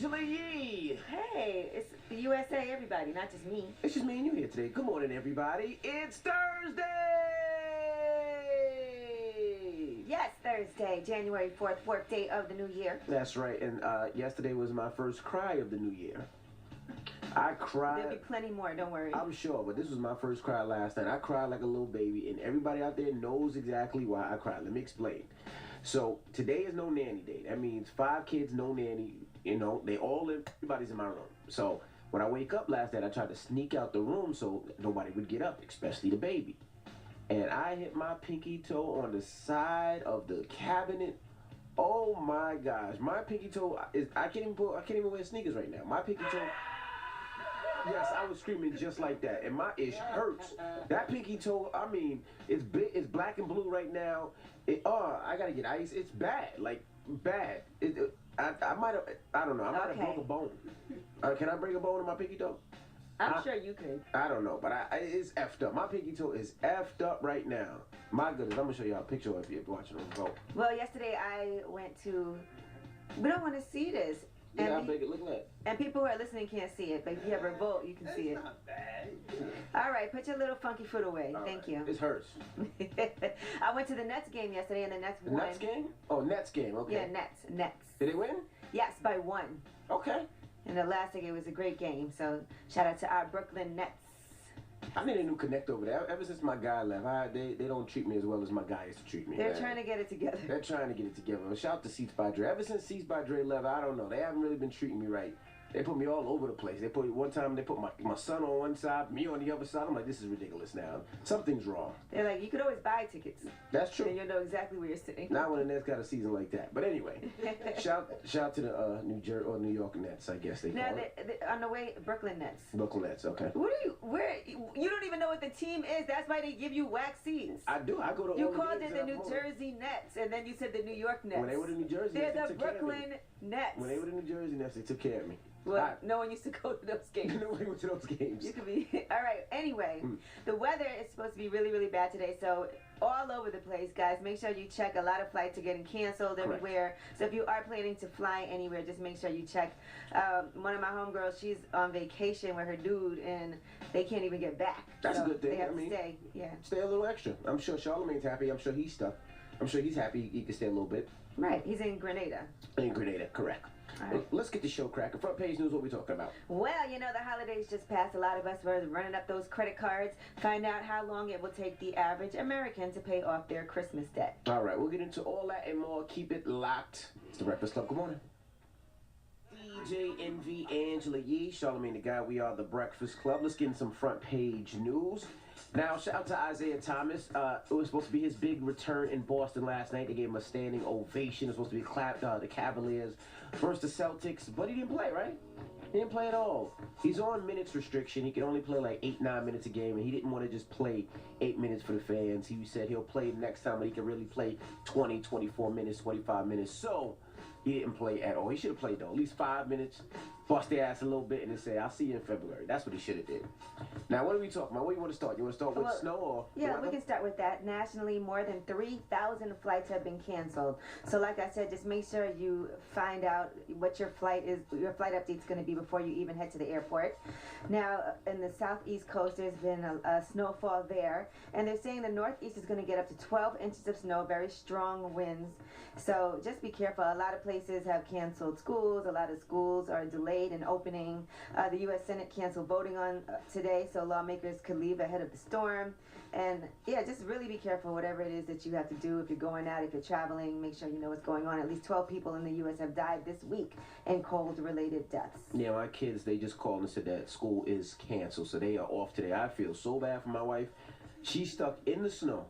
Angela Yee. Hey, it's the USA, everybody, not just me. It's just me and you here today. Good morning, everybody. It's Thursday! Yes, Thursday, January 4th, fourth day of the new year. That's right, and yesterday was my first cry of the new year. I cried. There'll be plenty more, don't worry. I'm sure, but this was my first cry last night. I cried like a little baby, and everybody out there knows exactly why I cried. Let me explain. So, today is no nanny day. That means 5 kids, no nanny. You know, they all live, everybody's in my room. So, when I wake up last night, I tried to sneak out the room so nobody would get up, especially the baby. And I hit my pinky toe on the side of the cabinet. Oh my gosh, my pinky toe is, I can't even wear sneakers right now. My pinky toe, yes, I was screaming just like that, and my ish hurts. That pinky toe, I mean, it's big, it's black and blue right now. I gotta get ice. It's bad, like bad. I might have, I don't know, I might have broke a bone. Can I break a bone in my pinky toe? I'm sure you could. I don't know, but it's effed up. My pinky toe is effed up right now. My goodness, I'm gonna show y'all a picture if you're watching Revolt. Well, yesterday I went to, we don't want to see this. Yeah, how big it look like. And people who are listening can't see it, but if you have Revolt, you can see it. Not bad. All right, put your little funky foot away. Thank you. This hurts. I went to the Nets game yesterday, and the Nets won. Nets game? Oh, Nets game, okay. Yeah, Nets. Did they win? Yes, by 1. Okay. And the last game, it was a great game. So shout out to our Brooklyn Nets. I need a new connect over there. Ever since my guy left, they don't treat me as well as my guy used to treat me. They're trying to get it together. They're trying to get it together. Shout out to Seats by Dre. Ever since Seats by Dre left, I don't know. They haven't really been treating me right. They put me all over the place. One time they put my son on one side, me on the other side. I'm like, this is ridiculous now. Something's wrong. They're like, you could always buy tickets. That's true. And you'll know exactly where you're sitting. Not when the Nets got a season like that. But anyway, shout out to the New York Nets, I guess they call it. On the way, Brooklyn Nets. Brooklyn Nets, okay. You don't even know what the team is. That's why they give you wax seats. I do. I go to You all the called games it the New Jersey Nets, and then you said the New York Nets. When they were the New Jersey They're Nets, the they took care of me. Brooklyn Nets. When they were the New Jersey Nets, they took care of me. Well, no one used to go to those games. Nobody went to those games. You could be all right. Anyway, the weather is supposed to be really, really bad today, so all over the place, guys. Make sure you check. A lot of flights are getting canceled everywhere. So if you are planning to fly anywhere, just make sure you check. One of my homegirls, she's on vacation with her dude, and they can't even get back. That's a good thing. They have to stay. Yeah. Stay a little extra. I'm sure Charlamagne's happy. I'm sure he's stuck. I'm sure he's happy he can stay a little bit. Right. He's in Grenada. In Grenada, correct. Right. Let's get the show cracking. Front page news, what we talking about? Well, you know, the holidays just passed. A lot of us were running up those credit cards. Find out how long it will take the average American to pay off their Christmas debt. All right, we'll get into all that and more. Keep it locked. It's the Breakfast Club. Good morning. DJ Envy, Angela Yee, Charlamagne the Guy. We are the Breakfast Club. Let's get into some front page news. Now, shout out to Isaiah Thomas. It was supposed to be his big return in Boston last night. They gave him a standing ovation. It was supposed to be the Cavaliers versus the Celtics, but he didn't play, right? He didn't play at all. He's on minutes restriction. He can only play like 8-9 minutes a game, and he didn't want to just play 8 minutes for the fans. He said he'll play next time, but he can really play 20, 24 minutes, 25 minutes. So he didn't play at all. He should have played, though, at least 5 minutes, bust their ass a little bit, and then say, I'll see you in February. That's what he should have did. Now, what are we talking about? Where do you want to start? You want to start with snow or Yeah, we can start with that. Nationally, more than 3,000 flights have been canceled. So like I said, just make sure you find out what your flight update's going to be before you even head to the airport. Now, in the southeast coast, there's been a snowfall there, and they're saying the northeast is going to get up to 12 inches of snow, very strong winds. So just be careful. A lot of places have canceled schools. A lot of schools are delayed in opening. The U.S. Senate canceled voting on today, so lawmakers could leave ahead of the storm. And yeah, just really be careful whatever it is that you have to do. If you're going out, if you're traveling, make sure you know what's going on. At least 12 people in the U.S. have died this week in cold-related deaths. Yeah, my kids, they just called and said that school is canceled, so they are off today. I feel so bad for my wife. She's stuck in the snow.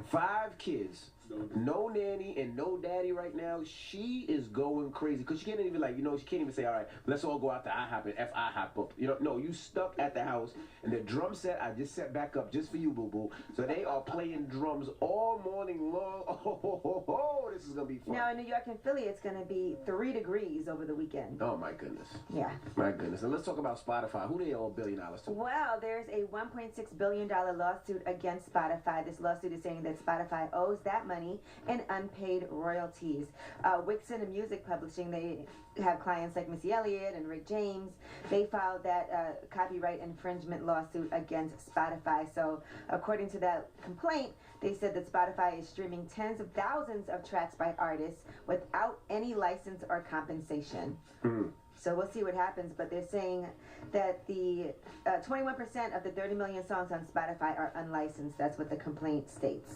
5 kids. No nanny and no daddy right now. She is going crazy because she can't even she can't even say, all right, let's all go out to IHOP and F-IHOP up. No, you stuck at the house, and the drum set I just set back up just for you, boo-boo. So they are playing drums all morning long. Oh, this is going to be fun. Now in New York and Philly, it's going to be 3 degrees over the weekend. Oh, my goodness. Yeah. My goodness. And let's talk about Spotify. Who they owe $1 billion to? Well, there's a $1.6 billion lawsuit against Spotify. This lawsuit is saying that Spotify owes that money money in unpaid royalties. Wixon and Music Publishing, they have clients like Missy Elliott and Rick James. They filed that copyright infringement lawsuit against Spotify. So according to that complaint, they said that Spotify is streaming tens of thousands of tracks by artists without any license or compensation. So we'll see what happens, but they're saying that the 21% of the 30 million songs on Spotify are unlicensed. That's what the complaint states.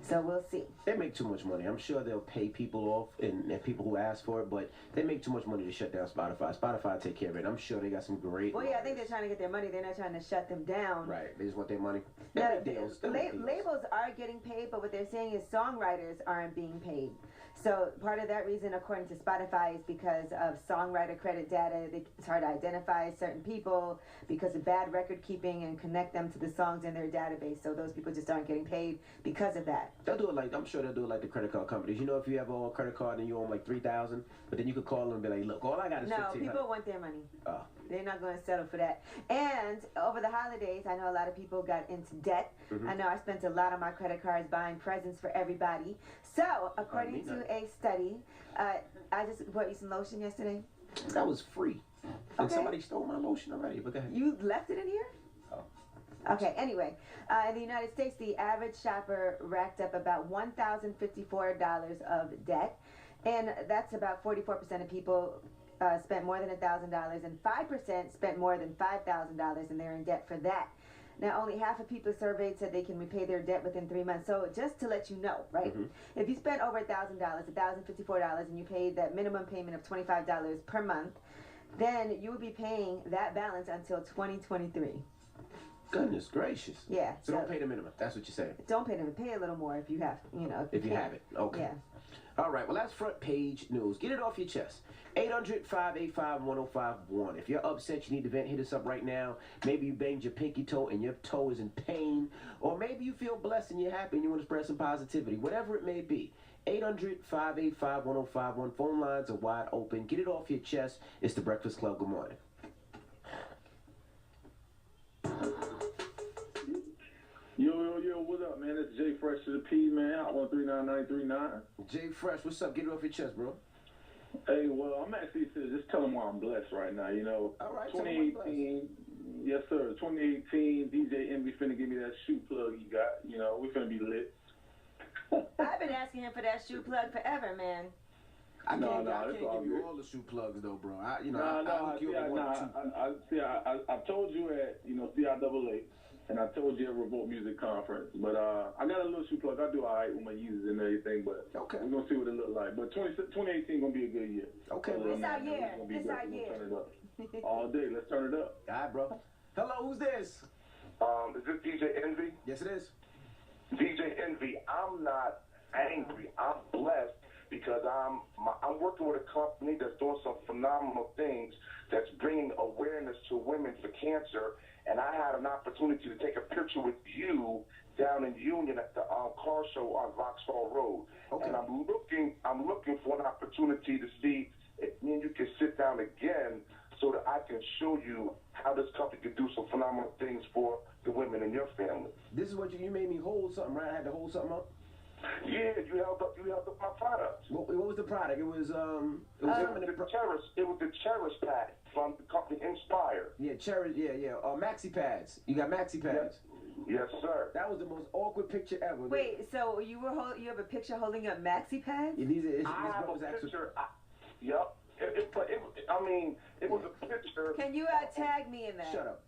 So we'll see. They make too much money. I'm sure they'll pay people off and people who ask for it, but they make too much money to shut down Spotify. Spotify take care of it. I'm sure they got some great. Well, yeah, I think they're trying to get their money. They're not trying to shut them down. Right. They just want their money. No, deals. Labels are getting paid, but what they're saying is songwriters aren't being paid. So part of that reason, according to Spotify, is because of songwriter credit data. It's hard to identify certain people because of bad record keeping and connect them to the songs in their database. So those people just aren't getting paid because of that. They'll do it like, I'm sure they'll do it like the credit card companies. You know, if you have a credit card and you own like $3,000, but then you could call them and be like, look, all I got is $1,500. No, people want their money. Oh. They're not going to settle for that. And over the holidays, I know a lot of people got into debt. I know I spent a lot on my credit cards buying presents for everybody. So, according to a study, I just bought you some lotion yesterday. That was free. And Okay. somebody stole my lotion already. But go ahead. You left it in here? Oh. Okay, anyway, in the United States, the average shopper racked up about $1,054 of debt. And that's about 44% of people spent more than $1,000, and 5% spent more than $5,000, and they're in debt for that. Now, only half of people surveyed said they can repay their debt within 3 months. So just to let you know, right? If you spent over $1,000, $1,054, and you paid that minimum payment of $25 per month, then you would be paying that balance until 2023. Goodness gracious. Yeah. So don't pay the minimum. That's what you're saying. Don't pay them. Pay a little more if you have, If you have it. Okay. Yeah. All right. Well, that's front page news. Get it off your chest. 800-585-1051. If you're upset, you need to vent, hit us up right now. Maybe you banged your pinky toe and your toe is in pain. Or maybe you feel blessed and you're happy and you want to spread some positivity. Whatever it may be. 800-585-1051. Phone lines are wide open. Get it off your chest. It's the Breakfast Club. Good morning. Yo, what's up, man? It's Jay Fresh to the P, man. I want 39939. Jay Fresh, what's up? Get it off your chest, bro. Hey, well, I'm actually just telling why I'm blessed right now. All right, 2018, yes, sir. 2018, DJ Envy finna give me that shoe plug he got. We finna be lit. I've been asking him for that shoe plug forever, man. I can't it's give all you good. all the shoe plugs, though, bro. I told you at, CIAA, and I told you at Revolt Music Conference. But I got a little shoe plug. I do all right with my users and everything, but okay. We're going to see what it look like. But 2018 going to be a good year. Okay, bro. This our year. This our We're year. gonna turn it up. All day. Let's turn it up. All right, bro. Hello, who's this? Is this DJ Envy? Yes, it is. DJ Envy, I'm not angry. I'm blessed because I'm working with a company that's doing some phenomenal things that's bringing awareness to women for cancer. And I had an opportunity to take a picture with you down in Union at the car show on Vauxhall Road. Okay. And I'm looking for an opportunity to see if me and you can sit down again so that I can show you how this company can do some phenomenal things for the women in your family. This is what you made me hold something, right? I had to hold something up. Yeah, you held up my products. What was the product? It was It was the Cherish pad from the company Inspire. Yeah, Cherish. Yeah. Maxi pads. You got maxi pads. Yes, sir. That was the most awkward picture ever. Wait, so you have a picture holding up maxi pads? Yeah, I have a picture. Yep. It was a picture. Can you tag me in that? Shut up.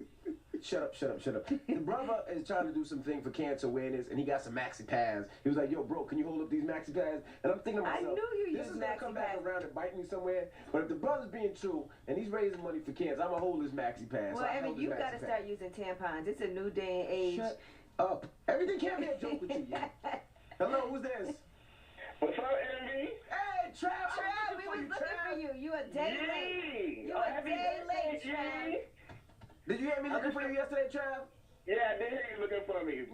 The brother is trying to do some thing for cancer awareness, and he got some maxi pads. He was like, yo, bro, can you hold up these maxi pads? And I'm thinking to myself, I knew you this used is going to maxi come back pads. around and bite me somewhere. But if the brother's being true, and he's raising money for cancer, I'm going to hold his maxi pads. Well, I mean, you got to start using tampons. It's a new day and age. Shut up. Everything can't be a joke with you, yeah. Hello, who's this? What's up, Envy? Hey, Trav, Trav, we was looking for you. You a day late. You a Happy day late, birthday, Trav. G. Did you hear me looking for you yesterday, Trav? Yeah, I did hear you looking for me.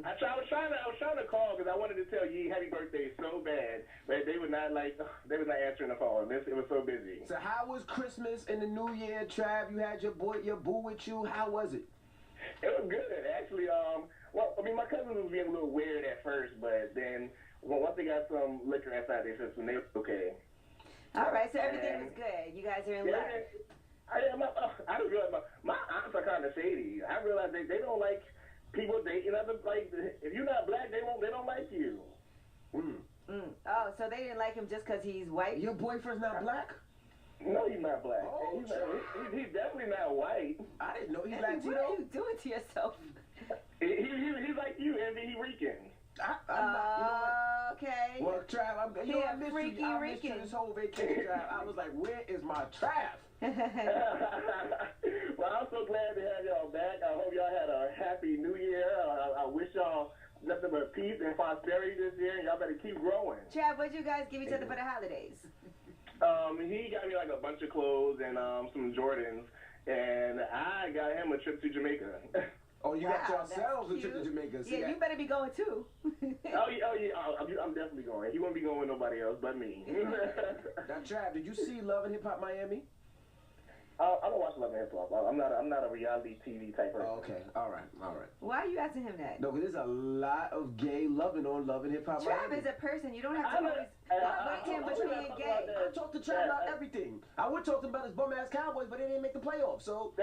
I was trying to call because I wanted to tell you happy birthday so bad, but they was not answering the phone. It was so busy. So how was Christmas and the New Year, Trav? You had your boo with you. How was it? It was good, actually. My cousin was being a little weird at first, but then well, once they got some liquor inside their system, they were okay. All right, so everything was good. You guys are in luck. I just realized my aunts are kind of shady. I realized they don't like people dating other, like, if you're not black, they don't like you. Oh, so they didn't like him just because he's white? Your boyfriend's not black? No, he's not black. Oh, he's definitely not white. I didn't know he's What Latino. are you doing to yourself? He's like you, Envy. He Rican. I'm not, you know what? Okay. Well, Trav, I missed you. I missed you Rican. this whole vacation, Trav. I was like, where is my Trav? Well, I'm so glad to have y'all back. I hope y'all had a happy New Year. I wish y'all nothing but peace and prosperity this year, and y'all better keep growing. Trav, what'd you guys give each other for the holidays? He got me like a bunch of clothes and some Jordans, and I got him a trip to Jamaica. Oh, you got Wow, yourselves a that's trip to cute. Jamaica. See Yeah, you better be going too. Oh yeah, I'm definitely going. He won't be going with nobody else but me. Now, Trav, did you see Love and Hip Hop Miami? I don't watch Love and Hip Hop. I'm not a reality TV type person. Oh, okay, all right. Why are you asking him that? No, because there's a lot of gay loving on Love and Hip Hop Trav Miami. is a person. You don't have to always like him, but being gay. I talked to Trav about everything. I would talk to him about his bum ass Cowboys, but they didn't make the playoffs. So.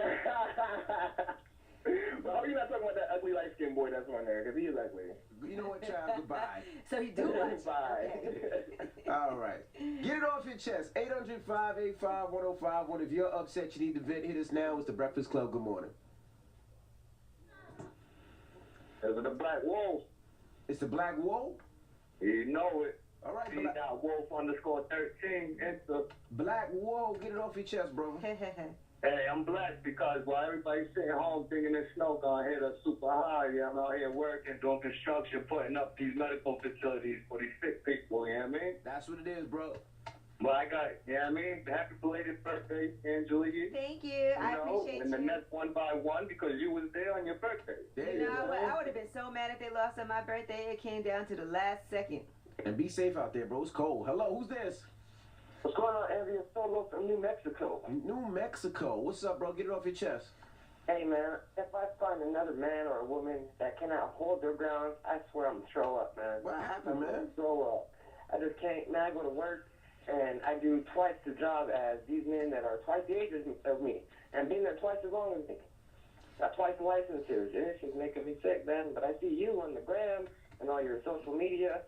Well, I hope you're not talking about that ugly light skinned boy that's on there, because he is ugly. You know what, Trav? Goodbye. So you do watch. Bye. Okay. All right. Get it off your chest. 800-585-1051. If you're upset, you need to vent. Hit us now. It's the Breakfast Club. Good morning. Is it the Black Wolf? It's the Black Wolf. You know it. All right, He got Wolf_13. It's the Black Wolf. Get it off your chest, bro. Hey, I'm blessed because while everybody's sitting home thinking this snow gonna hit us super high, yeah, I'm out here working, doing construction, putting up these medical facilities for these sick people, you know what I mean? That's what it is, bro. But I got, you know what I mean? Happy belated birthday, Angela. Thank you. I appreciate and the you. next one by one because you was there on your birthday. There You you know go. what? I would have been so mad if they lost on my birthday. It came down to the last second. And be safe out there, bro. It's cold. Hello, who's this? What's going on, Envy? It's Solo from New Mexico. New Mexico. What's up, bro? Get it off your chest. Hey, man, if I find another man or a woman that cannot hold their ground, I swear I'm going to throw up, man. What happened, I'm man? gonna throw up. I just can't, man, I go to work, and I do twice the job as these men that are twice the age of me, and been there twice as long as me. Got twice the licenses, and it's just making me sick, man. But I see you on the gram and all your social media.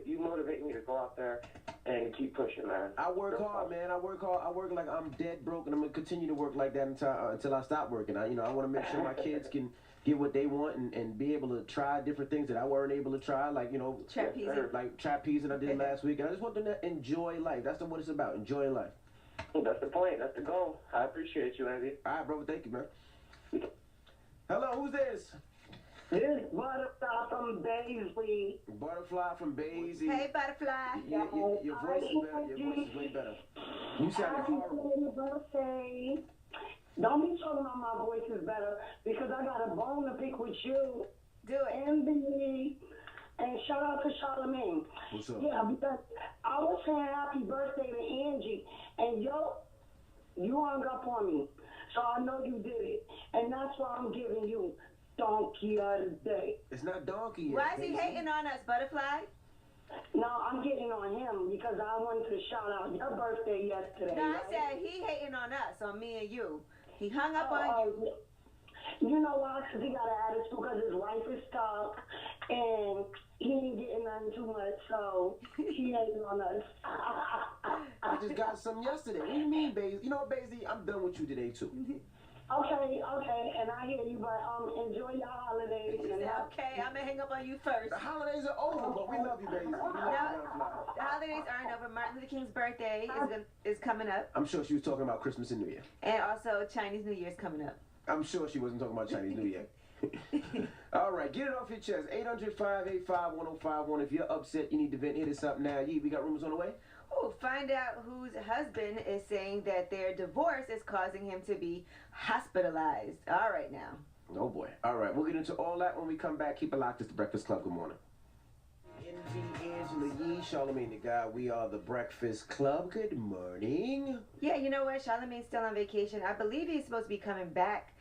You motivate me to go out there and keep pushing, man. I work hard, man. I work hard. I work like I'm dead broke, and I'm gonna continue to work like that until I stop working. I want to make sure my kids can get what they want and be able to try different things that I weren't able to try, like Trapeze. like trapeze that I did last week. And I just want them to enjoy life. That's what it's about, enjoying life. That's the point. That's the goal. I appreciate you, Andy. All right, brother. Thank you, man. Hello, who's this? This Butterfly from Baisley. Butterfly from Basie. Hey, Butterfly. Your voice is better. Your voice is way better. You sound Happy horrible. birthday. Don't be talking about my voice is better because I got a bone to pick with you. Do it. Envy. And shout out to Charlamagne. What's up? Yeah, because I was saying happy birthday to Angie, and you hung up on me. So I know you did it. And that's why I'm giving you Donkey of the Day. It's not donkey yet. Why is he Basie. hating on us, Butterfly? No, I'm getting on him because I wanted to shout out your birthday yesterday. No, I right? said he hating on us, on me and you. He hung up on you. You know why? Because he got an attitude because his wife is stuck and he ain't getting nothing too much, so he hating on us. I just got some yesterday. What do you mean, Basie? You know what, Basie? I'm done with you today, too. Okay, and I hear you, but enjoy your holidays. He said, okay, I'm going to hang up on you first. The holidays are over, but we love you, Basie. We love you, Butterfly. The holidays aren't over. Martin Luther King's birthday is coming up. I'm sure she was talking about Christmas and New Year. And also Chinese New Year's coming up. I'm sure she wasn't talking about Chinese New Year. All right, get it off your chest. 800-585-1051. If you're upset, you need to vent. Hit us up now. Yee, we got rumors on the way? Ooh, find out whose husband is saying that their divorce is causing him to be hospitalized. All right now. Oh, boy. All right, we'll get into all that when we come back. Keep it locked. It's the Breakfast Club. Good morning. Envy, Angela Yee, Charlamagne the Guy. We are the Breakfast Club. Good morning. Yeah, you know what? Charlamagne's still on vacation. I believe he's supposed to be coming back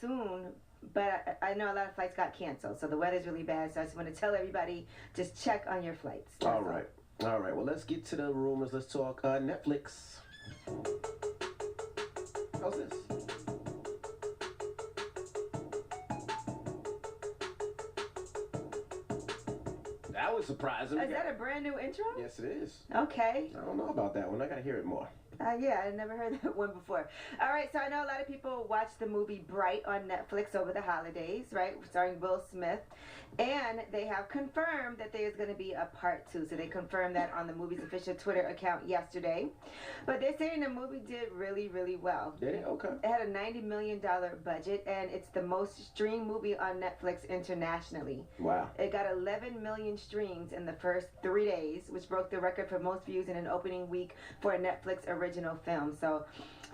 soon, but I know a lot of flights got canceled, so the weather's really bad. So I just want to tell everybody, just check on your flights. All right. Well, let's get to the rumors. Let's talk Netflix. How's this? That was surprising. Is that a brand new intro? Yes, it is. Okay. I don't know about that one. I gotta hear it more. Yeah, I never heard that one before. All right, so I know a lot of people watched the movie Bright on Netflix over the holidays, right? Starring Will Smith. And they have confirmed that there's going to be a part 2. So they confirmed that on the movie's official Twitter account yesterday. But they're saying the movie did really, really well. Did it? Okay. It had a $90 million budget, and it's the most streamed movie on Netflix internationally. Wow. It got 11 million streams in the first 3 days, which broke the record for most views in an opening week for a Netflix original film. So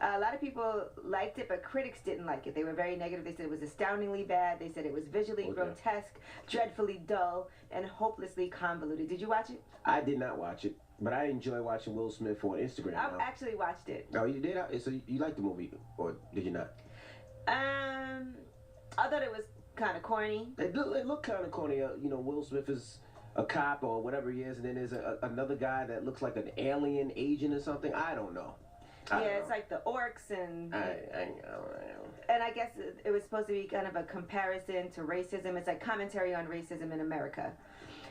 a lot of people liked it, but critics didn't like it. They were very negative. They said it was astoundingly bad. They said it was visually grotesque, dreadfully dull, and hopelessly convoluted. Did you watch it? I did not watch it, but I enjoy watching Will Smith on Instagram. I actually watched it. Oh, you did? So you liked the movie, or did you not? I thought it was kind of corny. It looked kind of corny. Will Smith is a cop or whatever he is, and then there's another guy that looks like an alien agent or something. I don't know. It's like the orcs and and I guess it was supposed to be kind of a comparison to racism. It's like commentary on racism in America.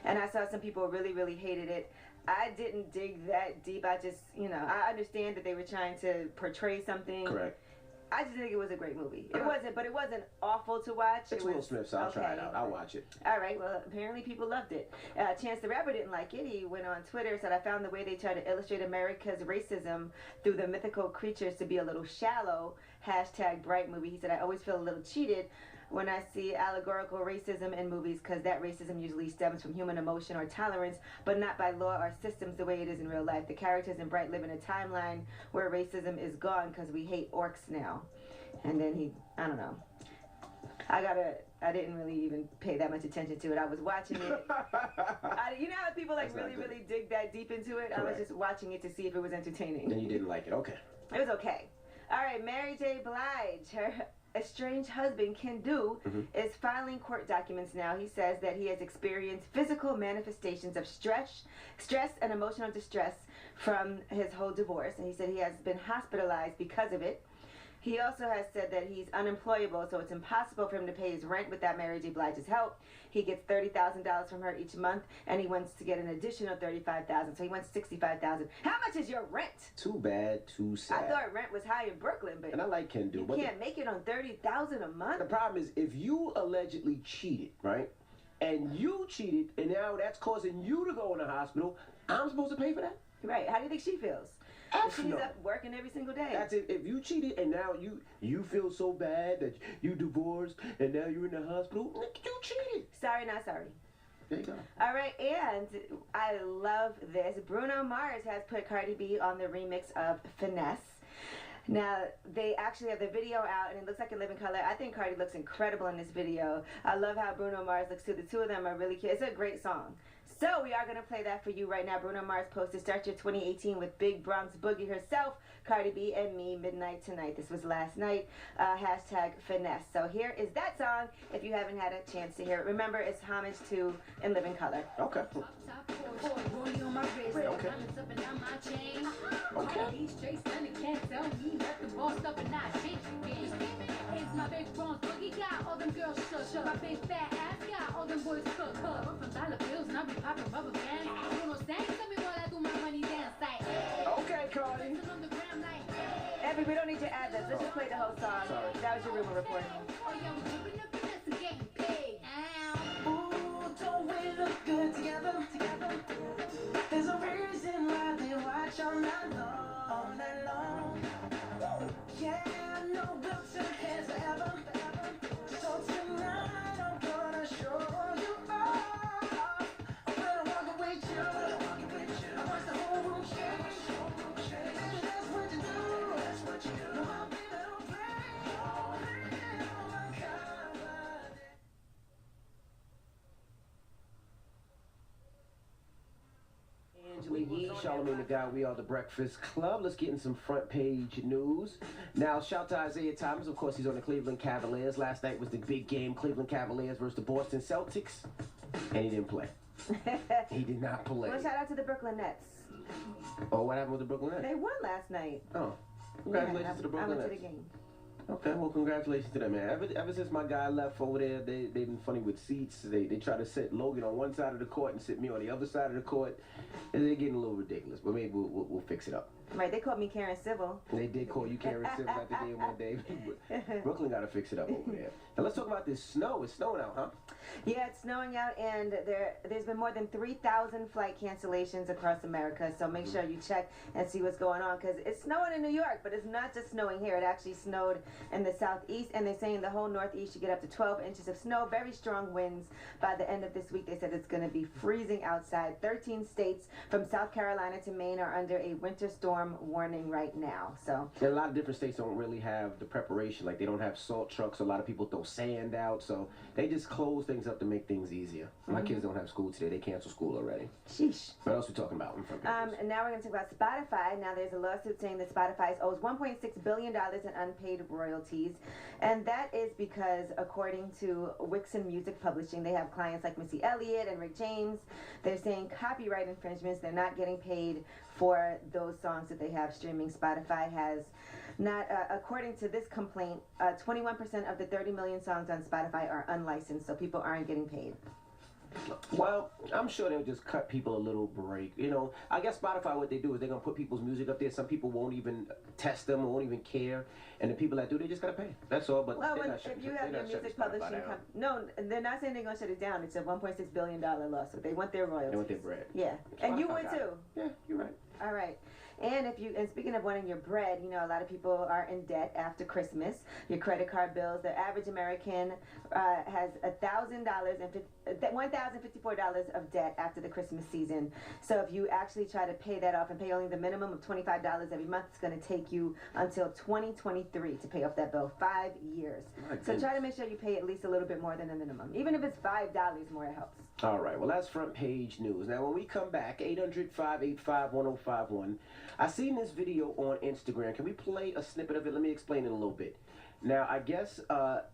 And I saw some people really, really hated it. I didn't dig that deep. I just, I understand that they were trying to portray something. Correct. I just think it was a great movie. It wasn't awful to watch. It's Will Smith, so I'll try it out. I'll watch it. All right, well, apparently people loved it. Chance the Rapper didn't like it. He went on Twitter, said, I found the way they try to illustrate America's racism through the mythical creatures to be a little shallow. #Bright movie. He said, I always feel a little cheated when I see allegorical racism in movies, because that racism usually stems from human emotion or tolerance, but not by law or systems the way it is in real life. The characters in Bright live in a timeline where racism is gone because we hate orcs now. And then I don't know. I didn't really even pay that much attention to it. I was watching it. You know how people really dig that deep into it? Correct. I was just watching it to see if it was entertaining. And you didn't like it? Okay. It was okay. All right, Mary J. Blige, her estranged husband, Ken Do, is filing court documents now. He says that he has experienced physical manifestations of stress and emotional distress from his whole divorce. And he said he has been hospitalized because of it. He also has said that he's unemployable, so it's impossible for him to pay his rent without Mary J. Blige's help. He gets $30,000 from her each month, and he wants to get an additional $35,000, so he wants $65,000. How much is your rent? Too bad, too sad. I thought rent was high in Brooklyn, but and I like Ken Do. You can't make it on $30,000 a month. The problem is, if you allegedly cheated, right, and you cheated, and now that's causing you to go in the hospital, I'm supposed to pay for that? Right. How do you think she feels? She's up working every single day. That's it. If you cheated and now you feel so bad that you divorced and now you're in the hospital, you cheated. Sorry, not sorry. There you go. All right, and I love this. Bruno Mars has put Cardi B on the remix of Finesse. Now, they actually have the video out, and it looks like in living color. I think Cardi looks incredible in this video. I love how Bruno Mars looks too. The two of them are really cute. It's a great song. So we are going to play that for you right now. Bruno Mars posted, start your 2018 with Big Bronx Boogie herself, Cardi B, and me, midnight tonight. This was last night. #Finesse. So here is that song if you haven't had a chance to hear it. Remember, it's homage to In Living Color. Okay. My big bronze boogie got all them girls shook. My big fat ass got all them boys cook. We're from dollar bills and I be popping rubber bands. Bruno sang to me while I do my money dance like. Okay, Cardi. Abby, we don't need to add this. Let's just play the whole song. Sorry. That was your rumor report. Oh yeah, we're dripping up finesse and getting paid. Ooh, don't we look good together? There's a reason why they watch all night long. Yeah, no books and hands forever. So tonight I'm gonna show you off. I'm gonna walk away with you. I watch the whole room shake. Baby, that's what you do. No, I'll be little play. Oh my God. Angelique Yee, Charlamagne the Guy. We are the Breakfast Club. Let's get in some front page news. Now, shout to Isaiah Thomas. Of course, he's on the Cleveland Cavaliers. Last night was the big game, Cleveland Cavaliers versus the Boston Celtics, and he didn't play. He did not play. Well, shout out to the Brooklyn Nets. Oh, what happened with the Brooklyn Nets? They won last night. Oh, congratulations to the Brooklyn Nets. I went to the game. Okay, well, congratulations to them, man. Ever since my guy left over there, they've been funny with seats. They try to sit Logan on one side of the court and sit me on the other side of the court. And they're getting a little ridiculous, but maybe we'll fix it up. Right, they called me Karen Civil. They did call you Karen Civil at the game one day. Brooklyn got to fix it up over there. Now let's talk about this snow. It's snowing out, huh? Yeah, it's snowing out, and there's been more than 3,000 flight cancellations across America. So make sure you check and see what's going on, because it's snowing in New York, but it's not just snowing here. It actually snowed in the southeast, and they're saying the whole northeast should get up to 12 inches of snow. Very strong winds by the end of this week. They said it's going to be freezing outside. 13 states from South Carolina to Maine are under a winter storm warning right now. So and a lot of different states don't really have the preparation. Like, they don't have salt trucks. A lot of people throw sand out, so they just close things up to make things easier. My kids don't have school today. They canceled school already. Sheesh. What else are we talking about? And now we're going to talk about Spotify. Now there's a lawsuit saying that Spotify owes $1.6 billion in unpaid royalties, and that is because, according to Wixon Music Publishing, they have clients like Missy Elliott and Rick James. They're saying copyright infringements. They're not getting paid for those songs that they have streaming. Spotify has not, according to this complaint, 21% of the 30 million songs on Spotify are unlicensed, so people aren't getting paid. Well, I'm sure they'll just cut people a little break. You know, I guess Spotify, what they do is they're going to put people's music up there. Some people won't even test them, won't even care. And the people that do, they just got to pay. That's all. But well, if you have your music publishing company, no, they're not saying they're going to shut it down. It's a $1.6 billion lawsuit. They want their royalties. They want their bread. Yeah. And you would too. Yeah, you're right. All right. And speaking of wanting your bread, you know, a lot of people are in debt after Christmas. Your credit card bills. The average American has $1,054 of debt after the Christmas season. So if you actually try to pay that off and pay only the minimum of $25 every month, it's going to take you until 2023 to pay off that bill. 5 years. So try to make sure you pay at least a little bit more than the minimum. Even if it's $5 more, it helps. All right, well, that's front page news. Now, when we come back, 800-585-1051, I seen this video on Instagram. Can we play a snippet of it? Let me explain it a little bit. Now, I guess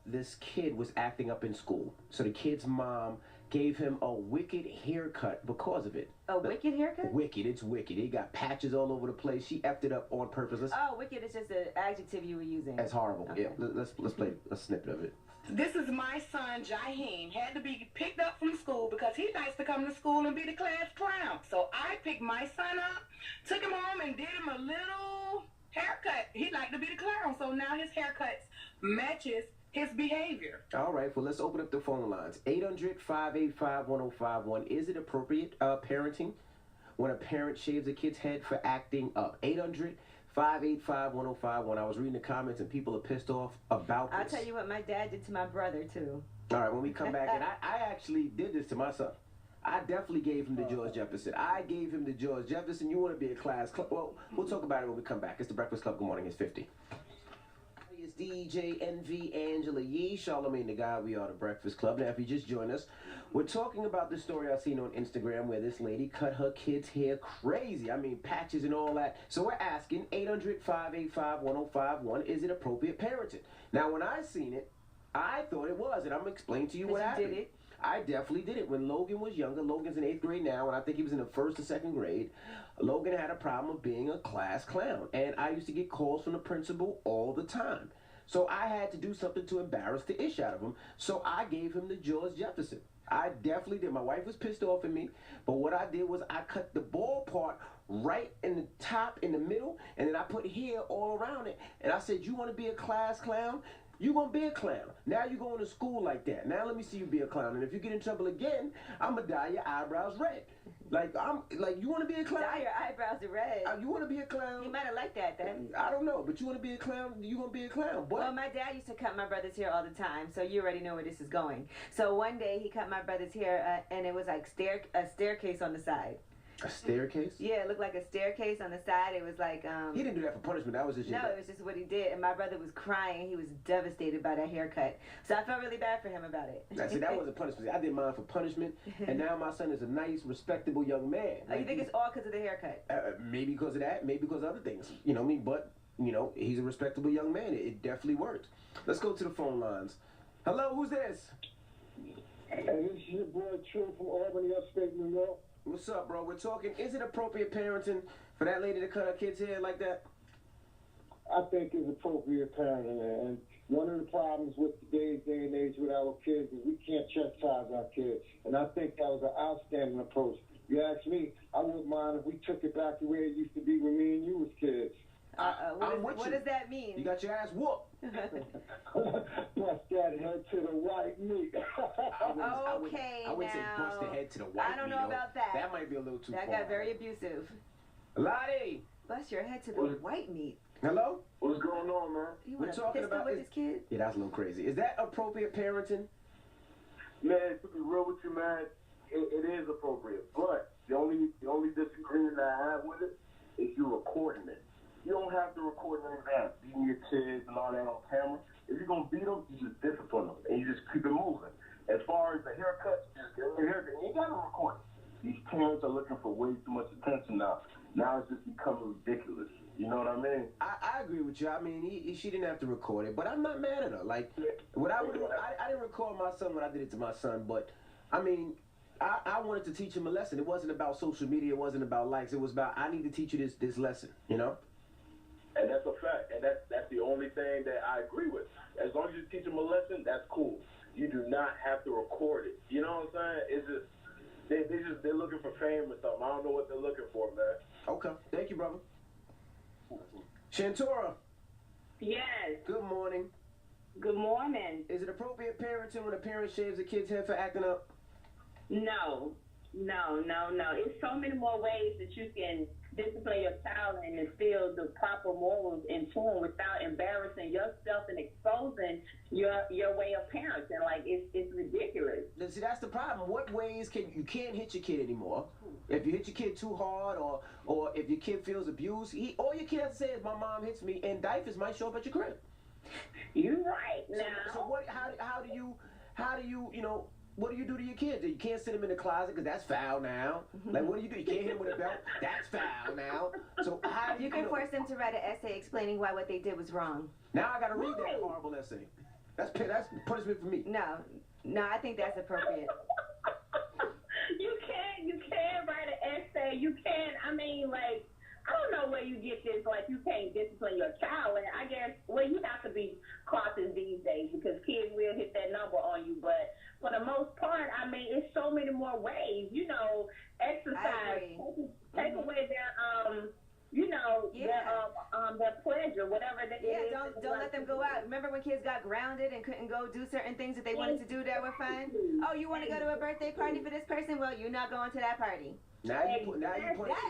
this kid was acting up in school. So the kid's mom gave him a wicked haircut because of it. A wicked haircut? Wicked, it's wicked. He got patches all over the place. She effed it up on purpose. Wicked is just an adjective you were using. That's horrible. Okay. Yeah, let's play a snippet of it. This is my son, Jaheem. Had to be picked up from school because he likes to come to school and be the class clown. So I picked my son up, took him home, and did him a little haircut. He liked to be the clown, so now his haircut matches his behavior. All right, well, let's open up the phone lines. 800-585-1051. Is it appropriate parenting when a parent shaves a kid's head for acting up? 800-585-1051. I was reading the comments and people are pissed off about this. I'll tell you what my dad did to my brother, too. All right, when we come back, and I actually did this to my son. I definitely gave him the George Jefferson. I gave him the George Jefferson. You want to be a class club? Well, we'll talk about it when we come back. It's the Breakfast Club. Good morning. It's 50. It's DJ NV Angela Yee, Charlamagne the Guy. We are the Breakfast Club. Now, if you just joined us, we're talking about the story I seen on Instagram where this lady cut her kid's hair crazy. I mean, patches and all that. So we're asking 800-585-1051, is it appropriate parenting? Now, when I seen it, I thought it was, and I'm going to explain to you what happened. Did it? I definitely did it. When Logan was younger, Logan's in 8th grade now, and I think he was in the 1st or 2nd grade, Logan had a problem of being a class clown. And I used to get calls from the principal all the time. So I had to do something to embarrass the ish out of him. So I gave him the George Jefferson. I definitely did. My wife was pissed off at me, but what I did was I cut the bald part right in the top, in the middle, and then I put hair all around it. And I said, you want to be a class clown? You're going to be a clown. Now you're going to school like that. Now let me see you be a clown. And if you get in trouble again, I'm going to dye your eyebrows red. You want to be a clown? Dye your eyebrows red. You want to be a clown? You might have liked that then. I don't know, but you want to be a clown? You going to be a clown. But well, my dad used to cut my brother's hair all the time, so you already know where this is going. So one day he cut my brother's hair, and it was like a staircase on the side. A staircase? Yeah, it looked like a staircase on the side. It was like He didn't do that for punishment. That was just no, it was just what he did. And my brother was crying. He was devastated by that haircut. So I felt really bad for him about it. Now, see, that wasn't punishment. I did mine for punishment, and now my son is a nice, respectable young man. Oh, you think it's all because of the haircut? Maybe because of that, maybe because of other things. You know what I mean? But, you know, he's a respectable young man. It definitely worked. Let's go to the phone lines. Hello, who's this? Hey, this is your boy True from Albany, upstate New York. What's up, bro? We're talking, is it appropriate parenting for that lady to cut her kid's hair like that? I think it's appropriate parenting, and one of the problems with today's day and age with our kids is we can't chastise our kids, and I think that was an outstanding approach. You ask me, I wouldn't mind if we took it back to where it used to be when me and you was kids. What does that mean? You got your ass whooped. Bust that head to the white meat. I wouldn't say bust the head to the white meat. I don't know about that. That might be a little too far. That got very abusive. Lottie! Bust your head to the white meat. Hello? What's going on, man? You want to pistol with this kid? Yeah, that's a little crazy. Is that appropriate parenting? Man, to be real with you, man, it is appropriate. But the only disagreement that I have with it is you recording it. You don't have to record any of that, beating your kids and all that on camera. If you're going to beat them, you just discipline them, and you just keep it moving. As far as the haircuts, you just get your haircut. You ain't got to record it. These parents are looking for way too much attention now. Now it's just becoming ridiculous. You know what I mean? I agree with you. I mean, she didn't have to record it, but I'm not mad at her. Like, I didn't record my son when I did it to my son, but, I mean, I wanted to teach him a lesson. It wasn't about social media. It wasn't about likes. It was about, I need to teach you this lesson, you know? And that's a fact. And that's the only thing that I agree with. As long as you teach them a lesson, that's cool. You do not have to record it. You know what I'm saying? It's just, they're looking for fame or something. I don't know what they're looking for, man. Okay. Thank you, brother. Shantora. Yes. Good morning. Good morning. Is it appropriate parenting when a parent shaves a kid's head for acting up? No. It's so many more ways that you can discipline your child and instill the proper morals into them without embarrassing yourself and exposing your way of parenting. Like, it's ridiculous. See, that's the problem. What ways you can't hit your kid anymore? If you hit your kid too hard, or if your kid feels abused, all your kid has to say is, "My mom hits me," and diapers might show up at your crib. You're right now. So what? How do you you know? What do you do to your kids? You can't sit them in the closet because that's foul now. Like, what do? You can't hit them with a belt. That's foul now. So how do you can force them to write an essay explaining why what they did was wrong. Now I got to read that horrible essay. That's punishment for me. No, I think that's appropriate. You can write an essay. You can. I mean, like, I don't know where you get this, like, you can't discipline your child. And I guess, well, you have to be cautious these days because kids will hit that number on you. But for the most part, I mean, it's so many more ways. You know, exercise, take away their, their pleasure, whatever that is. Yeah, don't let them go out. Remember when kids got grounded and couldn't go do certain things that they wanted to do that were fun? Oh, you want to go to a birthday party for this person? Well, you're not going to that party. That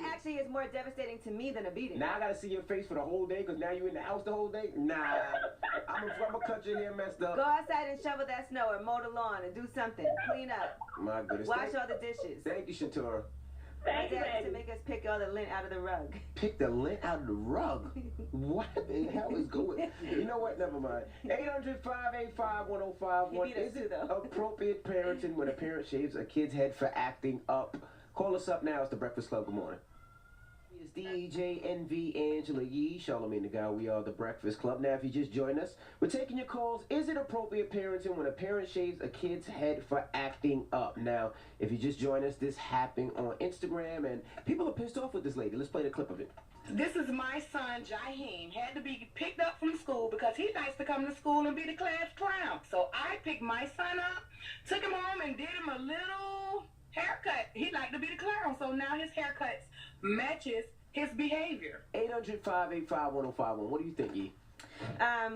actually is more devastating to me than a beating. Now I gotta see your face for the whole day because now you in the house the whole day. Nah, I'm gonna cut your hair messed up. Go outside and shovel that snow or mow the lawn and do something. Clean up. My goodness. Wash all the dishes. Thank you, Shantora. Thank you, to make us pick all the lint out of the rug. Pick the lint out of the rug? What the hell is going? You know what? Never mind. 800-585-1051. Is it appropriate parenting when a parent shaves a kid's head for acting up? Call us up now. It's the Breakfast Club. Good morning. It's DJ NV Angela Yee, Charlamagne the guy. We are the Breakfast Club. Now, if you just joined us, we're taking your calls. Is it appropriate parenting when a parent shaves a kid's head for acting up? Now, if you just joined us, this happened on Instagram, and people are pissed off with this lady. Let's play the clip of it. This is my son, Jaheem. Had to be picked up from school because he likes to come to school and be the class clown. So I picked my son up, took him home, and did him a little haircut. He liked to be the clown, so now his haircut matches his behavior. 800-585-1051. What do you think, E? I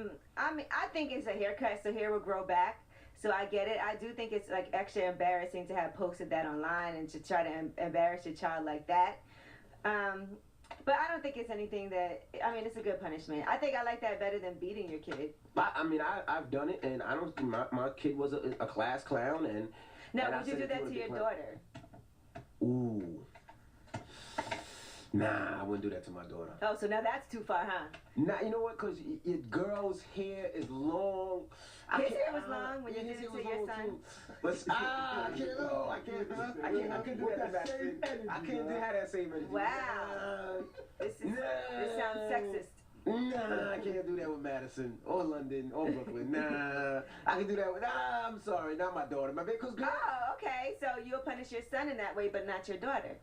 mean, I think it's a haircut, so hair will grow back. So I get it. I do think it's like extra embarrassing to have posted that online and to try to embarrass your child like that. But I don't think it's anything that, I mean, it's a good punishment. I think I like that better than beating your kid. I mean, I've done it, and I don't. My kid was a class clown, and. Now, would you do that to your daughter? Ooh. Nah, I wouldn't do that to my daughter. Oh, so now that's too far, huh? Nah, you know what? Because your girl's hair is long. His hair was long when you did it to your son. But I can't do that. I can't have that same energy. Wow. This sounds sexist. Nah, I can't do that with Madison or London or Brooklyn. Nah, I can do that with. Nah, I'm sorry, not my daughter. My baby, cause girl. Oh, okay. So you'll punish your son in that way, but not your daughter.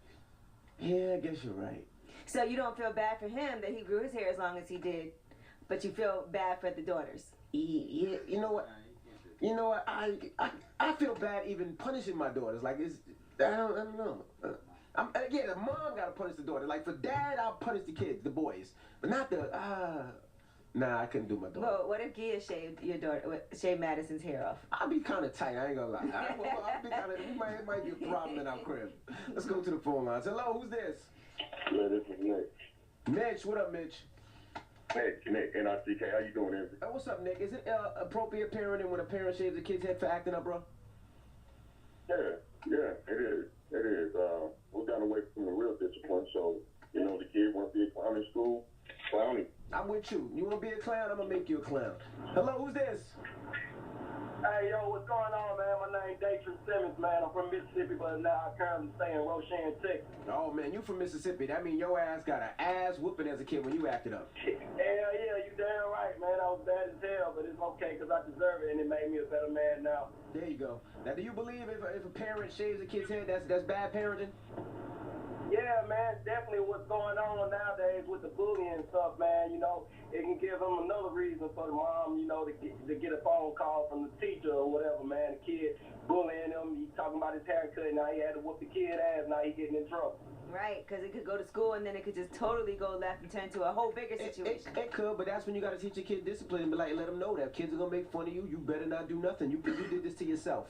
Yeah, I guess you're right. So you don't feel bad for him that he grew his hair as long as he did, but you feel bad for the daughters. Yeah, you know what? You know what? I feel bad even punishing my daughters. Like I don't know. Yeah, the mom gotta punish the daughter. Like for dad, I'll punish the kids, the boys, but not the. Nah, I couldn't do my daughter. Well, what if Gia shaved Madison's hair off? I'll be kind of tight. I ain't gonna lie. I'll be kind of. It might be a problem in our crib. Let's go to the phone lines. Hello, who's this? Yeah, this is Nick. Mitch, what up, Mitch? Nick, N-I-C-K. How you doing, Envy? What's up, Nick? Is it appropriate parenting when a parent shaves a kid's head for acting up, bro? Yeah, it is. It is. We've gotten away from the real discipline, so, you know, the kid wants to be a clown in school, clowning. I'm with you. You want to be a clown? I'm going to make you a clown. Hello, who's this? Hey, yo, what's going on, man? My name's Datron Simmons, man. I'm from Mississippi, but now I currently stay in Roshan, Texas. Oh, man, you from Mississippi. That mean your ass got an ass whooping as a kid when you acted up. Hell yeah, you damn right, man. I was bad as hell, but it's okay because I deserve it, and it made me a better man now. There you go. Now, do you believe if a parent shaves a kid's head, that's bad parenting? Yeah, man, definitely what's going on nowadays with the bullying and stuff, man. You know, it can give them another reason for the mom, you know, to get a phone call from the teacher or whatever, man. The kid bullying him, he talking about his haircut, now he had to whoop the kid ass, now he getting in trouble. Right, because it could go to school and then it could just totally go left and turn to a whole bigger situation. It could, but that's when you got to teach your kid discipline and be like, let them know that kids are going to make fun of you. You better not do nothing. You did this to yourself.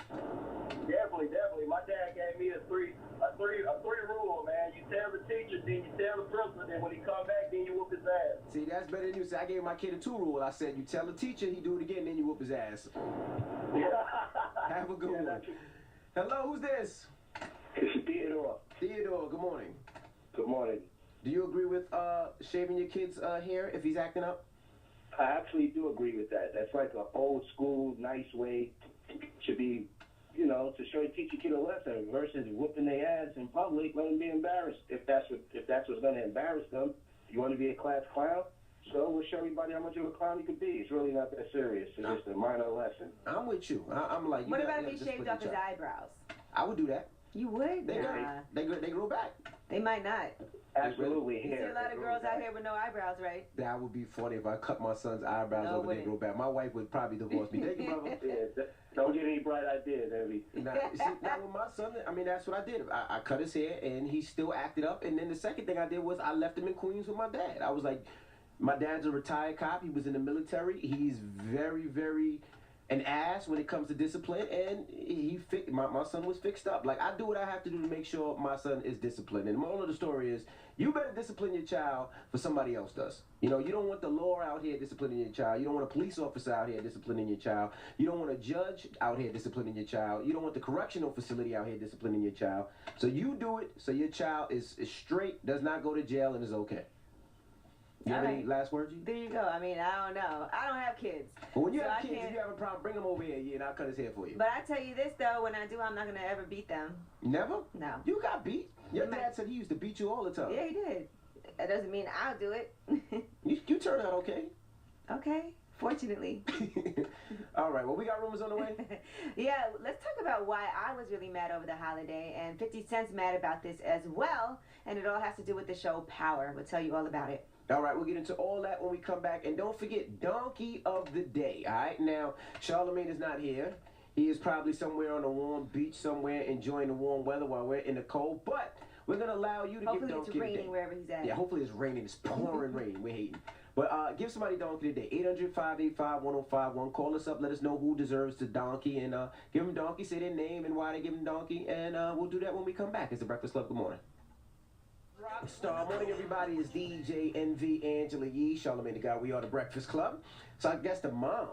Definitely. My dad gave me a three rule, man. You tell the teacher, then you tell the principal, then when he come back, then you whoop his ass. See, that's better than you. See, I gave my kid a 2 rule. I said, you tell the teacher, he do it again, then you whoop his ass. Have a good one. Hello, who's this? It's Theodore. Theodore, good morning. Good morning. Do you agree with shaving your kid's hair if he's acting up? I actually do agree with that. That's like an old school, nice way. Should be, you know, to teach your kid a lesson versus whooping their ass in public, let them be embarrassed. If that's what's going to embarrass them, you want to be a class clown? So we'll show everybody how much of a clown you can be. It's really not that serious. It's just a minor lesson. I'm with you. I'm like, what about if he shaved off his eyebrows? I would do that. You would? They grow back. They might not. Absolutely. You see a lot of girls out here with no eyebrows, right? That would be funny if I cut my son's eyebrows over there, grow back. My wife would probably divorce me. Thank you, brother. Yeah, don't get any bright ideas, Evie. Now with my son, I mean, that's what I did. I cut his hair, and he still acted up. And then the second thing I did was I left him in Queens with my dad. I was like, my dad's a retired cop. He was in the military. He's very, very an ass when it comes to discipline, and my son was fixed up. Like, I do what I have to do to make sure my son is disciplined. And the moral of the story is, you better discipline your child for somebody else does. You know, you don't want the law out here disciplining your child. You don't want a police officer out here disciplining your child. You don't want a judge out here disciplining your child. You don't want the correctional facility out here disciplining your child. So you do it so your child is straight, does not go to jail, and is okay. You have any last words? There you go. I mean, I don't know. I don't have kids. Well, when you have kids, if you have a problem, bring them over here, and I'll cut his hair for you. But I tell you this, though, when I do, I'm not going to ever beat them. Never? No. You got beat. Your dad said he used to beat you all the time. Yeah, he did. That doesn't mean I'll do it. you turned out okay. Okay. Fortunately. All right. Well, we got rumors on the way. Yeah. Let's talk about why I was really mad over the holiday. And 50 Cent's mad about this as well. And it all has to do with the show Power. We'll tell you all about it. All right, we'll get into all that when we come back. And don't forget, Donkey of the Day, all right? Now, Charlamagne is not here. He is probably somewhere on a warm beach somewhere enjoying the warm weather while we're in the cold. But we're going to allow you to give Donkey of the Day. Hopefully it's raining wherever he's at. Yeah, hopefully it's raining. It's pouring rain. We're hating. But give somebody Donkey of the Day. 800-585-1051. Call us up. Let us know who deserves the donkey. And give them Donkey. Say their name and why they give them Donkey. And we'll do that when we come back. It's the Breakfast Club. Good morning. Rockstar morning, everybody. Is DJ NV Angela Yee, Charlamagne the Guy. We are the Breakfast Club. So I guess the mom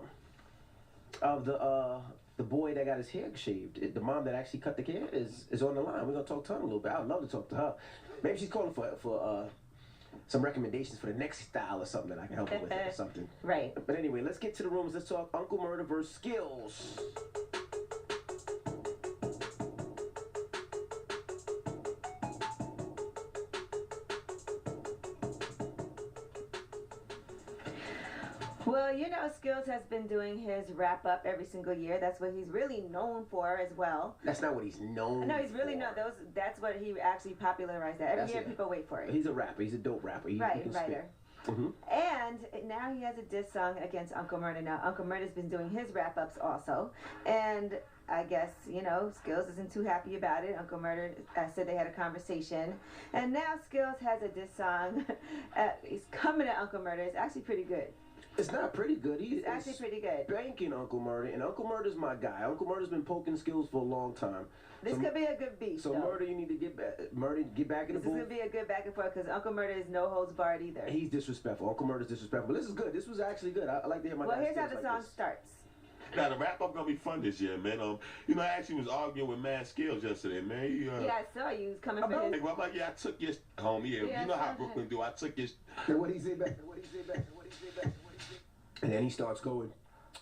of the boy that got his hair shaved, the mom that actually cut the hair, is on the line. We're gonna talk to her a little bit. I'd love to talk to her. Maybe she's calling for some recommendations for the next style or something that I can help her with or something. Right. But anyway, let's get to the rooms. Let's talk Uncle Murda versus Skills. Well, you know, Skills has been doing his wrap up every single year. That's what he's really known for as well. That's not what he's known No, he's really not. That's what he actually popularized. That every year people wait for it. He's a rapper. He's a dope rapper. He Right, can writer. And now he has a diss song against Uncle Murda. Now, Uncle Murda's been doing his wrap ups also. And I guess, you know, Skills isn't too happy about it. Uncle Murda said they had a conversation. And now Skills has a diss song. He's coming at Uncle Murda. It's actually pretty good. It's not pretty good. He's actually pretty good. Banking Uncle Murda, and Uncle Murda's my guy. Uncle Murda's been poking Skills for a long time. This could be a good beat. So Murda, you need to get back. Murda, get back in the booth. This is gonna be a good back and forth because Uncle Murda is no holds barred either. He's disrespectful. Uncle Murda's disrespectful. But this is good. This was actually good. I like to hear my. Well, here's how the song starts. Now the wrap up gonna be fun this year, man. You know, I actually was arguing with Mad Skills yesterday, man. Yeah, I saw you. He was coming for his. I'm like, yeah, I took your homie. Yeah, you know how Brooklyn do. I took your. What he say back? What he say back? What he say back? And then he starts going.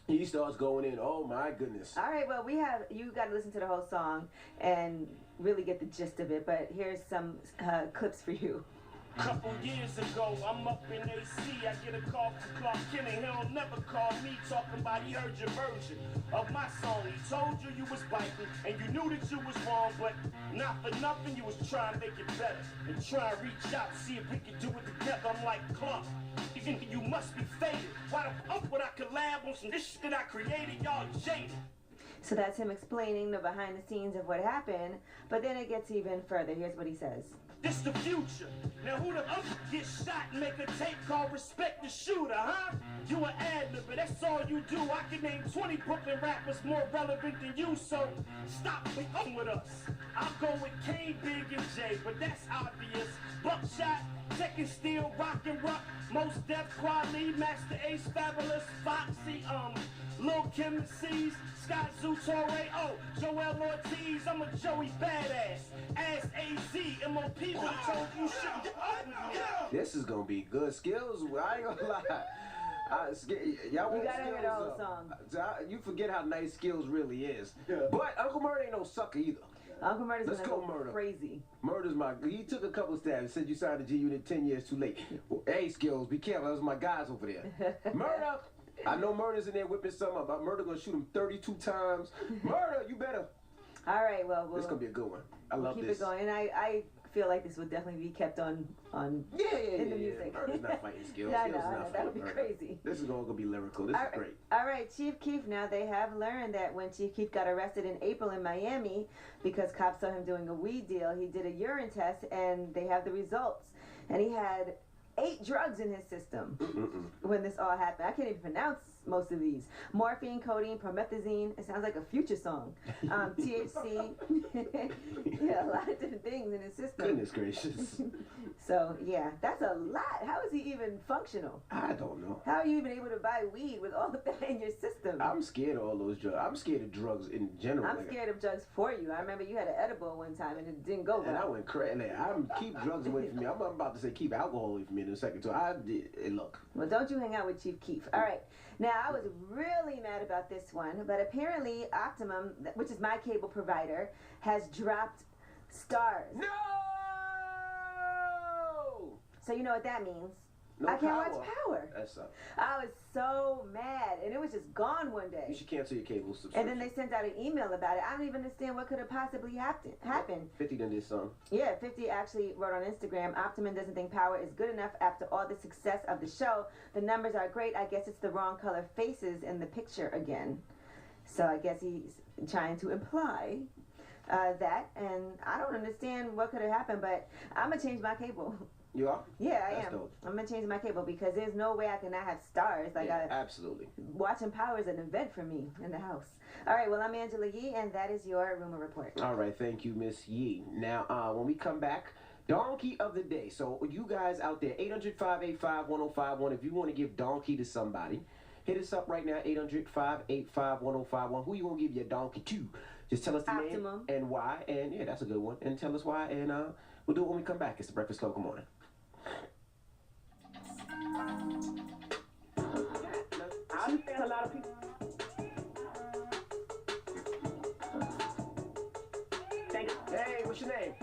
He starts going in. Oh my goodness. All right, well, you got to listen to the whole song and really get the gist of it. But here's some clips for you. Couple years ago, I'm up in AC. I get a call from Clark Kent, and he'll never call me talking about he heard your version of my song. He told you you was biting, and you knew that you was wrong, but not for nothing, you was trying to make it better and try to reach out, see if we could do it together. I'm like, Clark, you must be faded. Why the fuck would I collab on some shit that I created? Y'all jaded. So that's him explaining the behind the scenes of what happened, but then it gets even further. Here's what he says. This the future. Now who the fuck get shot and make a tape called Respect the Shooter, huh? You an ad-libber, that's all you do. I can name 20 Brooklyn rappers more relevant than you, so stop playing with us. I'll go with Kane, Big, and Jay, but that's obvious. Buckshot, Tekken Steel, Rock and Rock, Most Def, Quali, Master Ace, Fabulous, Foxy, Lil Kim C's, Scott Zoo, Torre, Joel Ortiz, I'm a Joey Badass, Ass AZ, MOP, but I told you shit. This is gonna be good. Skills, I ain't gonna lie. Y'all you gotta hear the whole song. You forget how nice Skills really is. But Uncle Murda ain't no sucker either. Uncle Murda's Let's gonna go, go Murda. crazy. Murda's he took a couple stabs, said you signed a G Unit 10 years too late. Well, hey, Skills, be careful. Those are my guys over there. Murda! I know Murda's in there whipping something up. Murda gonna shoot him 32 times. Murda, you better. All right, well, this gonna be a good one. I love keep this. Keep it going, and I feel like this would definitely be kept on in the music. Murda's not fighting Skills. I Skills know, is not that would fighting be Murda. crazy. This is gonna be lyrical. This is great. All right, Chief Keef. Now they have learned that when Chief Keef got arrested in April in Miami because cops saw him doing a weed deal, he did a urine test, and they have the results, and he had 8 drugs in his system when this all happened. I can't even pronounce most of these. Morphine, codeine, promethazine. It sounds like a Future song. THC. Yeah, a lot of different things in his system. Goodness gracious. So, yeah, that's a lot. How is he even functional? I don't know. How are you even able to buy weed with all of that in your system? I'm scared of all those drugs. I'm scared of drugs in general. I'm scared of drugs for you. I remember you had an edible one time and it didn't go well. And I went crazy. Keep drugs away from me. I'm about to say keep alcohol away from me in a second. So look. Well, don't you hang out with Chief Keef. All right. Now, I was really mad about this one, but apparently Optimum, which is my cable provider, has dropped stars. No! So you know what that means. No I can't power. watch Power. That sucks. I was so mad, and it was just gone one day. You should cancel your cable subscription. And then they sent out an email about it. I don't even understand what could have possibly happened. 50 done this song. Yeah, 50 actually wrote on Instagram, Optimum doesn't think Power is good enough after all the success of the show. The numbers are great. I guess it's the wrong color faces in the picture again. So I guess he's trying to imply that, and I don't understand what could have happened, but I'm going to change my cable. You are? Yeah, I That's am. dope. I'm going to change my cable because there's no way I can not have stars. Absolutely. Watching Power is an event for me in the house. All right, well, I'm Angela Yee, and that is your rumor report. All right, thank you, Miss Yee. Now, when we come back, Donkey of the Day. So, you guys out there, 800-585-1051, if you want to give Donkey to somebody, hit us up right now, 800-585-1051. Who you going to give your donkey to? Just tell us the name and why, and yeah, that's a good one. And tell us why, and We'll do it when we come back. It's the Breakfast Club. Good morning. I understand a lot of people. Hey, what's your name?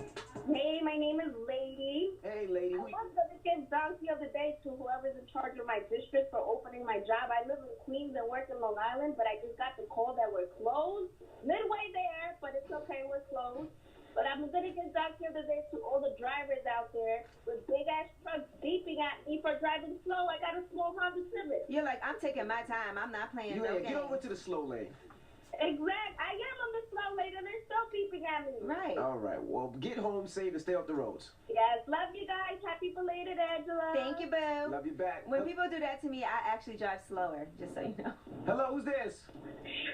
Hey, my name is Lady. Hey, Lady. I want to give donkey of the day to whoever's in charge of my district for opening my job. I live in Queens and work in Long Island, but I just got the call that we're closed. Midway there, but it's okay, we're closed. But I'm going to give donkey of the day to all the drivers out there with big-ass trucks beeping at me for driving slow. I got a small Honda Civic. You're like, I'm taking my time. I'm not playing no games. Get over to the slow lane. Exact. I am on the slow lane and they're still beeping at me. Right. All right. Well, get home safe and stay off the roads. Yes. Love you guys. Happy belated, Angela. Thank you, boo. Love you back. When people do that to me, I actually drive slower, just so you know. Hello, who's this?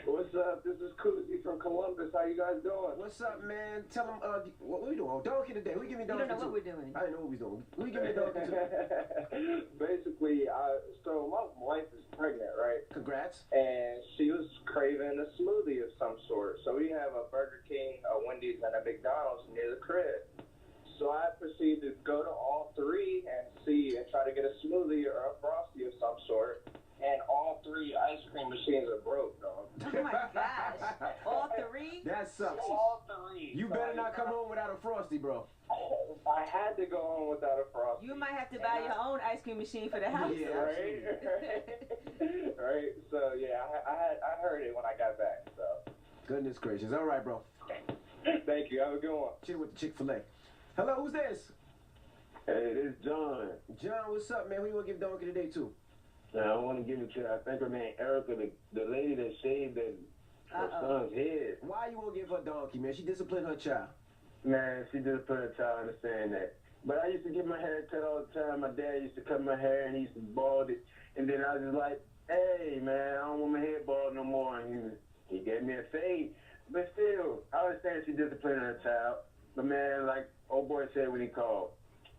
What's up? This is Kuzi from Columbus. How you guys doing? What's up, man? Tell them, what we doing? Oh, donkey today. Who give me You donkey don't know to? what we're doing. I didn't know what we doing. Who give me donkey to? Basically, so my wife is pregnant, right? Congrats. And she was craving a smoothie of some sort. So we have a Burger King, a Wendy's, and a McDonald's near the crib. So I proceeded to go to all three and try to get a smoothie or a Frosty of some sort. And all three ice cream machines are broke, dog. Oh my gosh. All three? That sucks. All three. You better not come home without a Frosty, bro. I had to go home without a Frosty. You might have to buy your own ice cream machine for the house. Yeah, Right? Right? So, yeah, I heard it when I got back, so. Goodness gracious. All right, bro. Thank you. Have a good one. Chill with the Chick-fil-A. Hello, who's this? Hey, this is John. John, what's up, man? Who you want to give donkey today to? Now, I want to give it to, I think her name Erica, the lady that shaved her son's head. Why you want to give her donkey, man? She disciplined her child. Man, she just put her child, understand that. But I used to get my hair cut all the time. My dad used to cut my hair, and he used to bald it. And then I was just like, hey, man, I don't want my hair bald no more. And he gave me a fade. But still, I understand she disciplined her child. But, man, like old boy said when he called,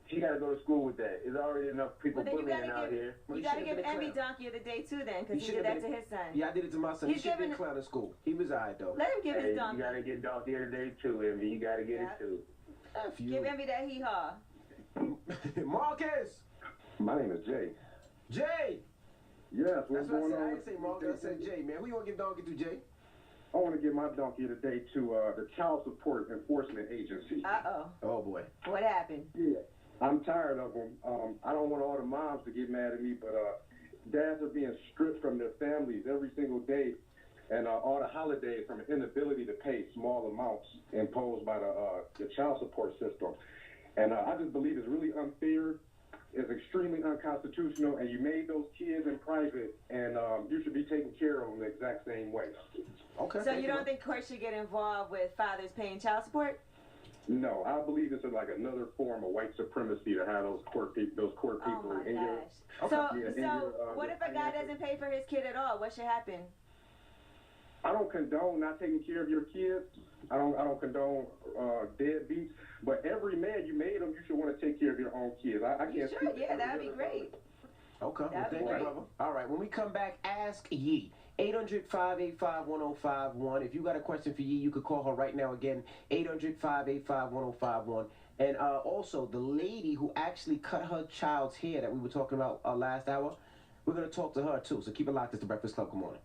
she got to go to school with that. There's already enough people bullying out here. You got to give Emmy donkey of the day, too, then, because he did that to his son. Yeah, I did it to my son. He should have been clown in school. He was all right, though. Let him give his donkey. You got to get donkey of the day, too, Emmy. You got to get it, too. F you. Give Emmy that hee-haw. Marcus! My name is Jay. Jay! Yes, what's going on? I didn't say Marcus, I said Jay, man. Who you want to give donkey to, Jay? I want to give my donkey today to the Child Support Enforcement Agency. Uh-oh. Oh, boy. What happened? Yeah, I'm tired of them. I don't want all the moms to get mad at me, but dads are being stripped from their families every single day, and all the holidays from an inability to pay small amounts imposed by the child support system. And I just believe it's really unfair. It's extremely unconstitutional, and you made those kids in private, and you should be taking care of them the exact same way. Okay. So you don't think courts should get involved with fathers paying child support? No, I believe this is like another form of white supremacy to have those court people Oh my in your. gosh. So what if a guy doesn't pay for his kid at all? What should happen? I don't condone not taking care of your kids. I don't condone deadbeats. But every man you made them, you should want to take care of your own kids. I can't. You should, yeah, that'd be great. Okay, well, thank you, brother. All right, when we come back, ask Yee. 800-585-1051. If you got a question for Yee, you could call her right now again, 800-585-1051. And also, the lady who actually cut her child's hair that we were talking about last hour, we're going to talk to her, too. So keep it locked. It's the Breakfast Club. Good morning.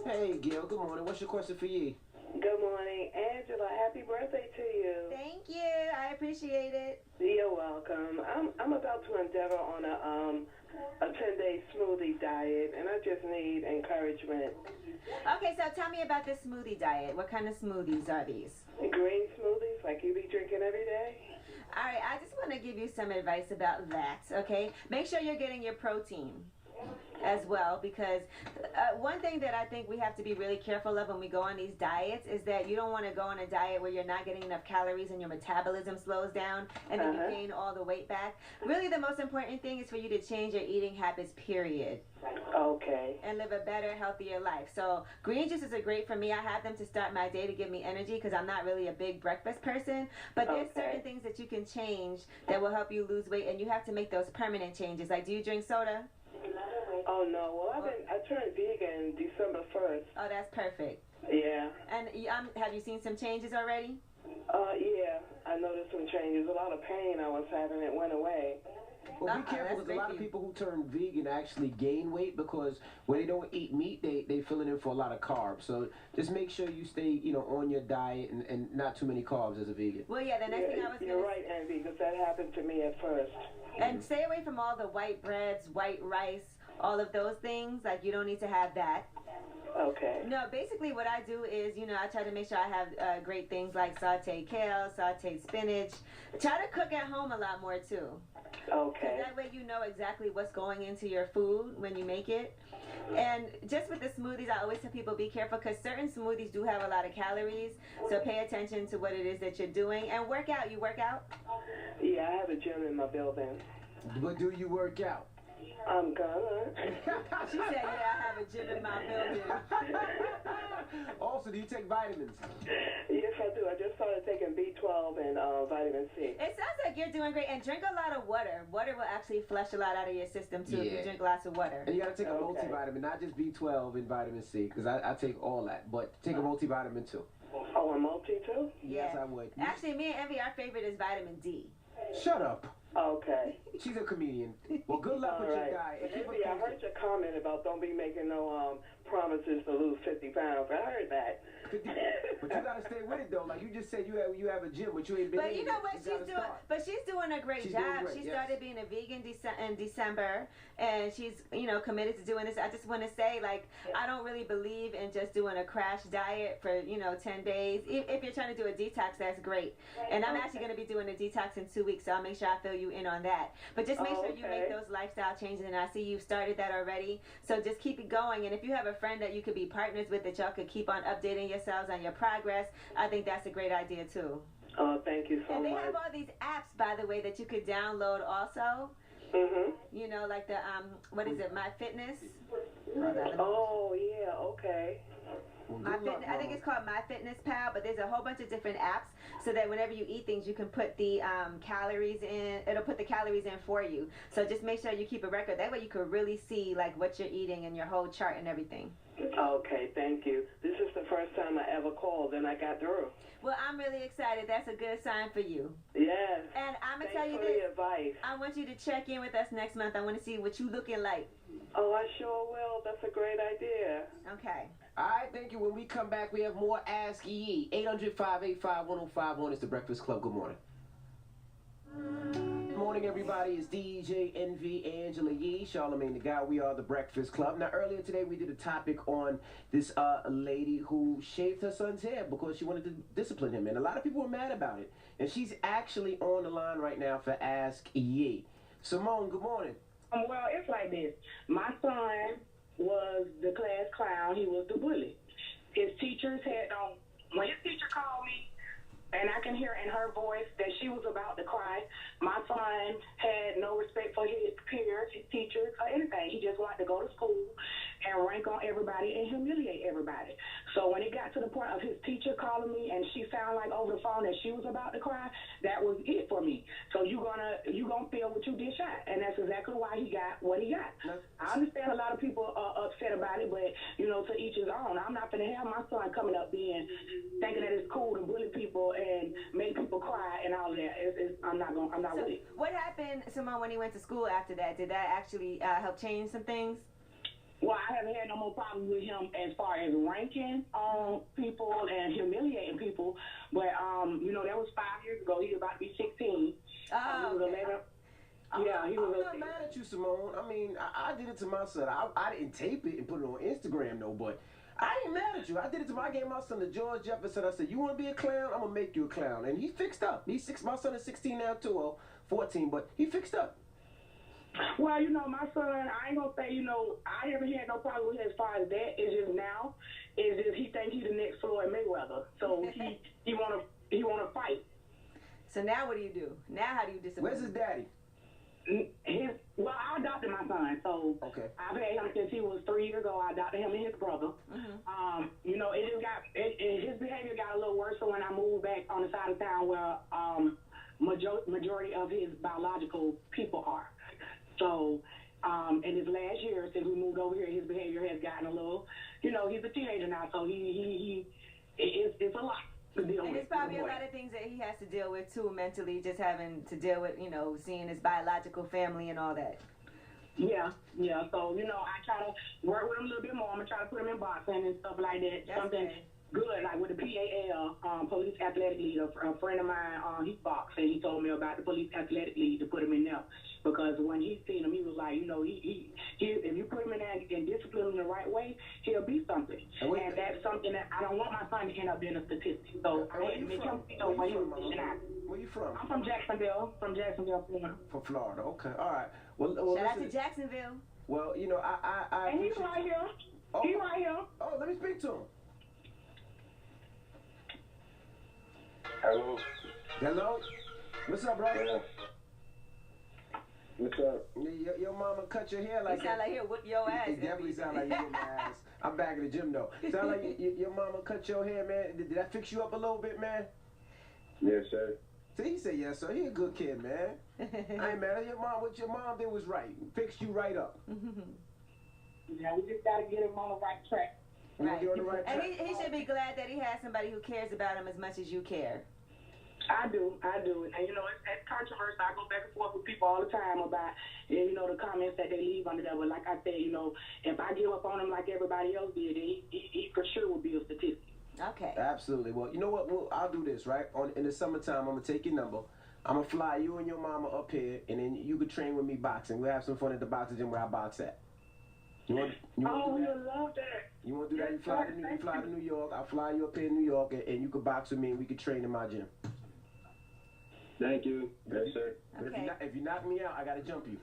Hey, Gil. Good morning. What's your question for Yee? Good morning, Angela. Happy birthday to you. Thank you. I appreciate it. You're welcome. I'm about to endeavor on a 10-day smoothie diet, and I just need encouragement. Okay, so tell me about this smoothie diet. What kind of smoothies are these? Green smoothies, like you be drinking every day? All right, I just want to give you some advice about that, okay? Make sure you're getting your protein as well, because one thing that I think we have to be really careful of when we go on these diets is that you don't want to go on a diet where you're not getting enough calories and your metabolism slows down and then you gain all the weight back. Really, the most important thing is for you to change your eating habits, period. Okay. And live a better, healthier life. So green juices are great for me. I have them to start my day to give me energy because I'm not really a big breakfast person. But there's certain things that you can change that will help you lose weight, and you have to make those permanent changes. Like, do you drink soda? Oh no, well I turned vegan December 1st. Oh, that's perfect. Yeah. And have you seen some changes already? Yeah, I noticed some changes. A lot of pain I was having, it went away. Well, be careful because a lot of people who turn vegan actually gain weight because when they don't eat meat, they fill it in for a lot of carbs. So just make sure you stay, on your diet and not too many carbs as a vegan. Well, yeah, the next thing I was You're right, Envy, because that happened to me at first. And stay away from all the white breads, white rice, all of those things. Like, you don't need to have that. Okay. No, basically what I do is, I try to make sure I have great things like sauteed kale, sauteed spinach. Try to cook at home a lot more, too. Okay. That way you know exactly what's going into your food when you make it. And just with the smoothies, I always tell people be careful because certain smoothies do have a lot of calories. So pay attention to what it is that you're doing. And work out. You work out? Yeah, I have a gym in my building. But do you work out? I'm gonna. She said, yeah, I have a gym in my building. Also, do you take vitamins? Yes, I do. I just started taking B12 and vitamin C. It sounds like you're doing great. And drink a lot of water. Water will actually flush a lot out of your system, too, if you drink lots of water. And you got to take a multivitamin, not just B12 and vitamin C, because I take all that. But take a multivitamin, too. Oh, a multi, too? Yes, I would. Actually, me and Envy, our favorite is vitamin D. Shut up. Okay. She's a comedian. Well, good luck with your diet. Envy, I heard your comment about don't be making no promises to lose 50 pounds. I heard that. But you gotta stay with it though. Like you just said, you have a gym, but you ain't been. But you know what she's doing? But she's doing a great job. She started being a vegan in December, and she's committed to doing this. I just want to say, like, I don't really believe in just doing a crash diet for 10 days. If you're trying to do a detox, that's great. And I'm actually going to be doing a detox in 2 weeks, so I'll make sure I fill you in on that. But just make sure you make those lifestyle changes, and I see you've started that already. So just keep it going. And if you have a friend that you could be partners with, that y'all could keep on updating yourselves on your progress, I think that's a great idea too. Oh, thank you so much. And they have all these apps, by the way, that you could download also. Mm-hmm. Like the what is it, My Fitness? Oh yeah, okay. I think it's called My Fitness Pal, but there's a whole bunch of different apps so that whenever you eat things, you can put the calories in. It'll put the calories in for you. So just make sure you keep a record. That way you can really see like what you're eating and your whole chart and everything. Okay, thank you. This is the first time I ever called and I got through. Well, I'm really excited. That's a good sign for you. Yes. And I'm going to tell you this. Thanks for the advice. I want you to check in with us next month. I want to see what you looking like. Oh, I sure will. That's a great idea. Okay. All right, thank you. When we come back, we have more Ask Yee. 800-585-1051 is the Breakfast Club. Good morning. Good morning, everybody. It's DJ Envy, Angela Yee, Charlamagne the Guy. We are the Breakfast Club. Now, earlier today, we did a topic on this lady who shaved her son's hair because she wanted to discipline him. And a lot of people were mad about it. And she's actually on the line right now for Ask Yee. Simone, good morning. Well, it's like this. My son was the class clown. He was the bully. His teachers had when his teacher called me, and I can hear in her voice that she was about to cry. My son had no respect for his peers, his teachers, or anything. He just wanted to go to school and rank on everybody and humiliate everybody. So when it got to the point of his teacher calling me and she sounded like over the phone that she was about to cry, that was it for me. So you gonna feel what you dish out, and that's exactly why he got what he got. I understand a lot of people are upset about it, but to each his own. I'm not gonna have my son coming up thinking that it's cool to bully people and make people cry and all that. I'm not with it. What happened, Simone, when he went to school after that? Did that actually help change some things? Well, I haven't had no more problems with him as far as ranking on people and humiliating people. But, that was 5 years ago. He was about to be 16. He was 11. Yeah, he was. I'm not mad at you, Simone. I mean, I did it to my son. I didn't tape it and put it on Instagram, though, but I ain't mad at you. I did it to I gave my son to George Jefferson. I said, you want to be a clown? I'm going to make you a clown. And he fixed up. My son is 16 now, too. Well, 14, but he fixed up. Well, my son, I ain't gonna say, I haven't had no problem with him as far as that. It's just now, he think he's the next Floyd Mayweather. So he wanna fight. So now what do you do? Now how do you discipline? Where's his daddy? I adopted my son, so okay. I've had him since he was 3 years old. I adopted him and his brother. Mm-hmm. His behavior got a little worse when I moved back on the side of town where majority of his biological people are. So in his last year since we moved over here, his behavior has gotten a little, you know, he's a teenager now, so it's a lot to deal with. And there's probably a lot of things that he has to deal with too, mentally, just having to deal with, you know, seeing his biological family and all that. Yeah. So, you know, I try to work with him a little bit more. I'm going to try to put him in boxing and stuff like that. That's something good, like with the PAL, Police Athletic League. A friend of mine, he boxed, and he told me about the Police Athletic League to put him in there. Because when he seen him, he was like, you know, he if you put him in there and discipline him the right way, he'll be something. And that's something that I don't want my son to end up being a statistic. So I had to make him know what he was pushing out. Where you from? I'm from Jacksonville, Florida. From Florida, okay. All right. Well, Shout out to Jacksonville. Well, you know, I and he's right here. Oh. He's right here. Oh, let me speak to him. Hello. Hello. What's up, bro? Yeah. What's up? Your mama cut your hair like that. Sound like he'll whip your ass. It definitely sound like you whip my ass. I'm back in the gym though. Sound like your mama cut your hair, man. Did that fix you up a little bit, man? Yes, sir. See, he said yes, sir. He a good kid, man. Hey, man, what your mom did was right. Fixed you right up. Yeah, we just gotta get him on the right track. Right. And he should be glad that he has somebody who cares about him as much as you care. I do. And, you know, it's controversial. I go back and forth with people all the time about, you know, the comments that they leave under there. But like I said, you know, if I give up on him like everybody else did, he for sure will be a statistic. Okay. Absolutely. Well, you know what? I'll do this, right? In the summertime, I'm going to take your number. I'm going to fly you and your mama up here, and then you could train with me boxing. We'll have some fun at the boxing gym where I box at. You want to love that. You want to do that? You fly to New York. I'll fly you up here in New York, and you can box with me, and we can train in my gym. Thank you. Yes, sir. But if you knock me out, I gotta jump you.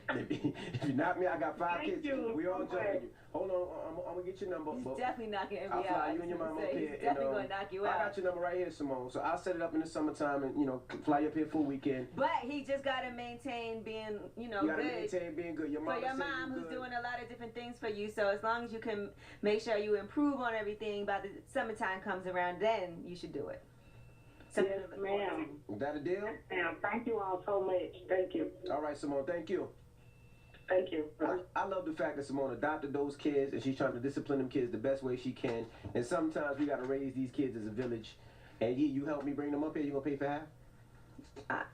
If you knock me out, I got 5 kids. We all jumping you. Hold on, I'm gonna get your number. He's definitely knocking me out. I'll fly you and your mama up here. He's definitely gonna knock you out. I got your number right here, Simone. So I'll set it up in the summertime and, you know, fly you up here for a weekend. But he just gotta maintain being, you know, you gotta good. maintain being good. Your for your mom who's doing a lot of different things for you. So as long as you can make sure you improve on everything by the summertime comes around, then you should do it. Yes, ma'am. Is that a deal? Ma'am, thank you all so much. Thank you. All right, Simone, thank you. Thank you. I love the fact that Simone adopted those kids, and she's trying to discipline them kids the best way she can. And sometimes we got to raise these kids as a village. And you help me bring them up here, you going to pay for half?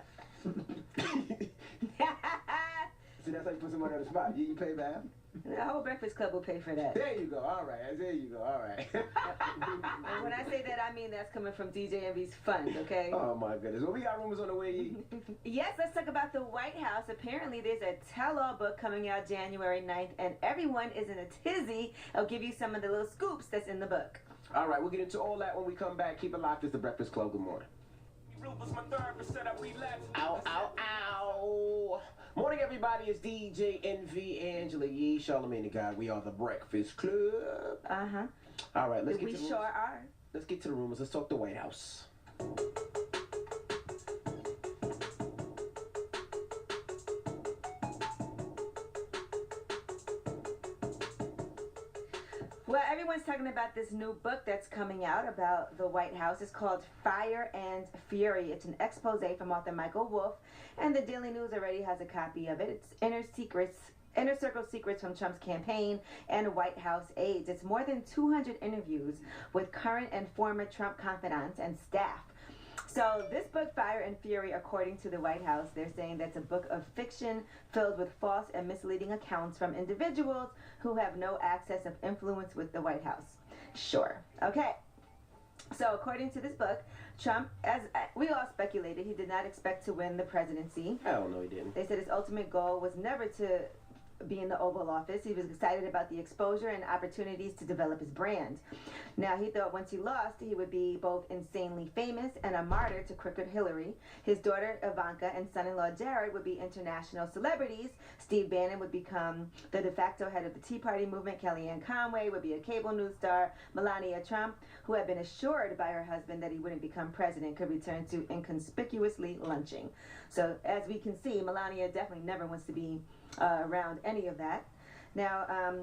See, that's how you put somebody on the spot. You pay for half? The whole Breakfast Club will pay for that. There you go. All right. There you go. All right. And when I say that, I mean that's coming from DJ Envy's fund, okay? Oh, my goodness. Well, we got rumors on the way. Yes, let's talk about the White House. Apparently, there's a tell-all book coming out January 9th, and everyone is in a tizzy. I'll give you some of the little scoops that's in the book. All right. We'll get into all that when we come back. Keep it locked. It's the Breakfast Club. Good morning. Ow, ow, ow. Morning, everybody. It's DJ NV, Angela Yee, Charlamagne the Guy. We are the Breakfast Club. Uh-huh. All right, let's get to the rumors. We sure are. Let's get to the rumors. Let's talk the White House. Well, everyone's talking about this new book that's coming out about the White House. It's called Fire and Fury. It's an expose from author Michael Wolff, and the Daily News already has a copy of it. It's Inner Circle Secrets from Trump's campaign and White House aides. It's more than 200 interviews with current and former Trump confidants and staff. So this book, Fire and Fury, according to the White House, they're saying that's a book of fiction filled with false and misleading accounts from individuals who have no access of influence with the White House. Sure. Okay. So according to this book, Trump, as we all speculated, he did not expect to win the presidency. Hell no, he didn't. They said his ultimate goal was never to be in the Oval Office. He was excited about the exposure and opportunities to develop his brand. Now, he thought once he lost, he would be both insanely famous and a martyr to crooked Hillary. His daughter, Ivanka, and son-in-law, Jared, would be international celebrities. Steve Bannon would become the de facto head of the Tea Party movement. Kellyanne Conway would be a cable news star. Melania Trump, who had been assured by her husband that he wouldn't become president, could return to inconspicuously lunching. So, as we can see, Melania definitely never wants to be around any of that. Now,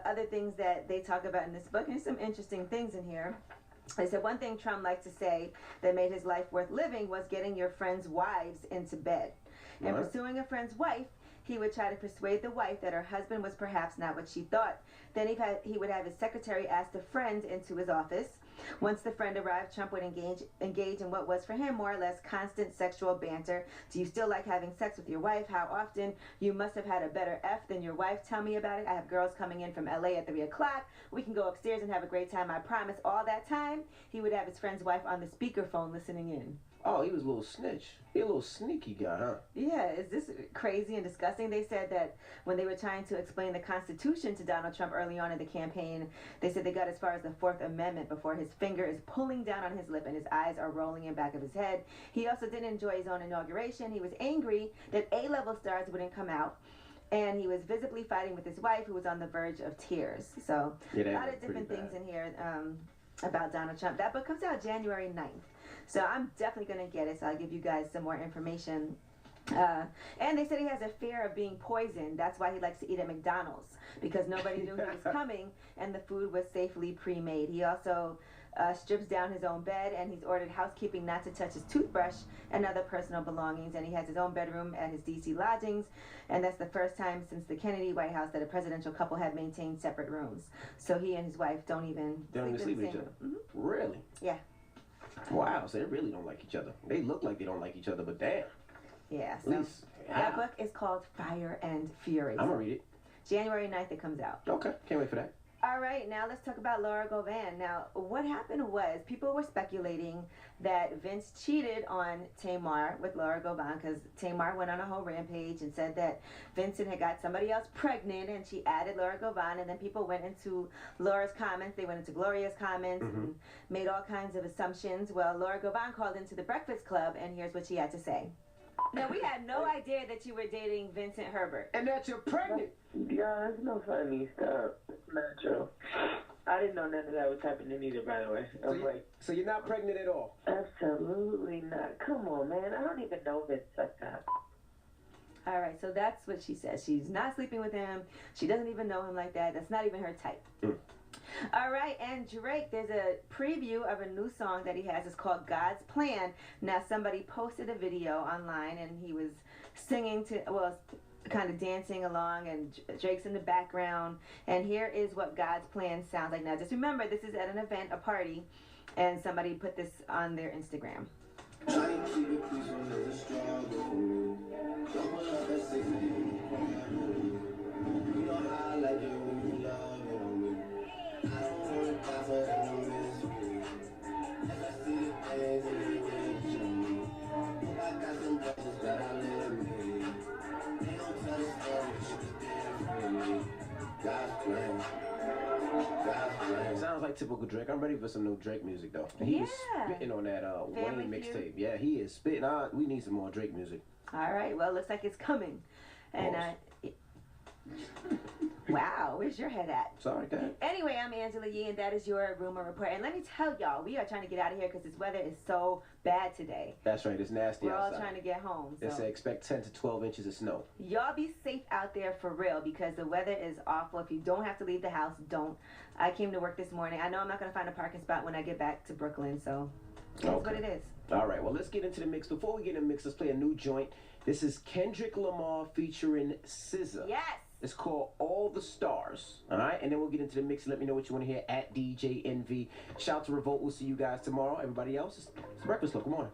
other things that they talk about in this book, and there's some interesting things in here. They said one thing Trump liked to say that made his life worth living was getting your friends' wives into bed. And pursuing a friend's wife, he would try to persuade the wife that her husband was perhaps not what she thought. Then he would have his secretary ask the friend into his office. Once the friend arrived, Trump would engage in what was for him more or less constant sexual banter. Do you still like having sex with your wife? How often? You must have had a better F than your wife. Tell me about it. I have girls coming in from LA at 3 o'clock. We can go upstairs and have a great time. I promise. All that time, he would have his friend's wife on the speakerphone listening in. Oh, he was a little snitch. He a little sneaky guy, huh? Yeah, is this crazy and disgusting? They said that when they were trying to explain the Constitution to Donald Trump early on in the campaign, they said they got as far as the 4th Amendment before his finger is pulling down on his lip and his eyes are rolling in back of his head. He also didn't enjoy his own inauguration. He was angry that A-level stars wouldn't come out. And he was visibly fighting with his wife, who was on the verge of tears. So, a lot of different things in here about Donald Trump. That book comes out January 9th. So I'm definitely going to get it, so I'll give you guys some more information. And they said he has a fear of being poisoned. That's why he likes to eat at McDonald's, because nobody knew he was coming and the food was safely pre-made. He also strips down his own bed, and he's ordered housekeeping not to touch his toothbrush and other personal belongings. And he has his own bedroom at his D.C. lodgings, and that's the first time since the Kennedy White House that a presidential couple have maintained separate rooms. So he and his wife don't even sleep with each other. Mm-hmm. Really? Yeah. Wow, so they really don't like each other. They look like they don't like each other, but damn. Yeah, so that book is called Fire and Fury. I'm going to read it. January 9th it comes out. Okay, can't wait for that. All right, now let's talk about Laura Govan. Now, what happened was people were speculating that Vince cheated on Tamar with Laura Govan, because Tamar went on a whole rampage and said that Vincent had got somebody else pregnant, and she added Laura Govan, and then people went into Laura's comments, they went into Gloria's comments, and made all kinds of assumptions. Well, Laura Govan called into the Breakfast Club, and here's what she had to say. Now, we had no idea that you were dating Vincent Herbert. And that you're pregnant. Yeah, it's no funny stuff. Not true. I didn't know none of that was happening either, by the way. So you're not pregnant at all? Absolutely not. Come on, man. I don't even know Vince like that. All right, so that's what she says. She's not sleeping with him. She doesn't even know him like that. That's not even her type. All right, and Drake, there's a preview of a new song that he has. It's called God's Plan. Now, somebody posted a video online, and he was singing to, well, kind of dancing along, and Drake's in the background. And here is what God's Plan sounds like. Now, just remember, this is at an event, a party, and somebody put this on their Instagram. Sounds like typical Drake. I'm ready for some new Drake music, though. And he was spitting on that Wayne mixtape. Yeah, he is spitting. We need some more Drake music. All right, well, looks like it's coming. And wow, where's your head at? Sorry, Dad. Anyway, I'm Angela Yee, and that is your rumor report. And let me tell y'all, we are trying to get out of here because this weather is so bad today. That's right, it's nasty outside. We're all trying to get home. They say expect 10 to 12 inches of snow. Y'all be safe out there for real, because the weather is awful. If you don't have to leave the house, don't. I came to work this morning. I know I'm not going to find a parking spot when I get back to Brooklyn, so that's what it is. All right, well, let's get into the mix. Before we get in the mix, let's play a new joint. This is Kendrick Lamar featuring SZA. Yes. It's called All the Stars. All right, and then we'll get into the mix. Let me know what you want to hear at DJ NV. Shout out to Revolt. We'll see you guys tomorrow. Everybody else, it's Breakfast Club. Good morning.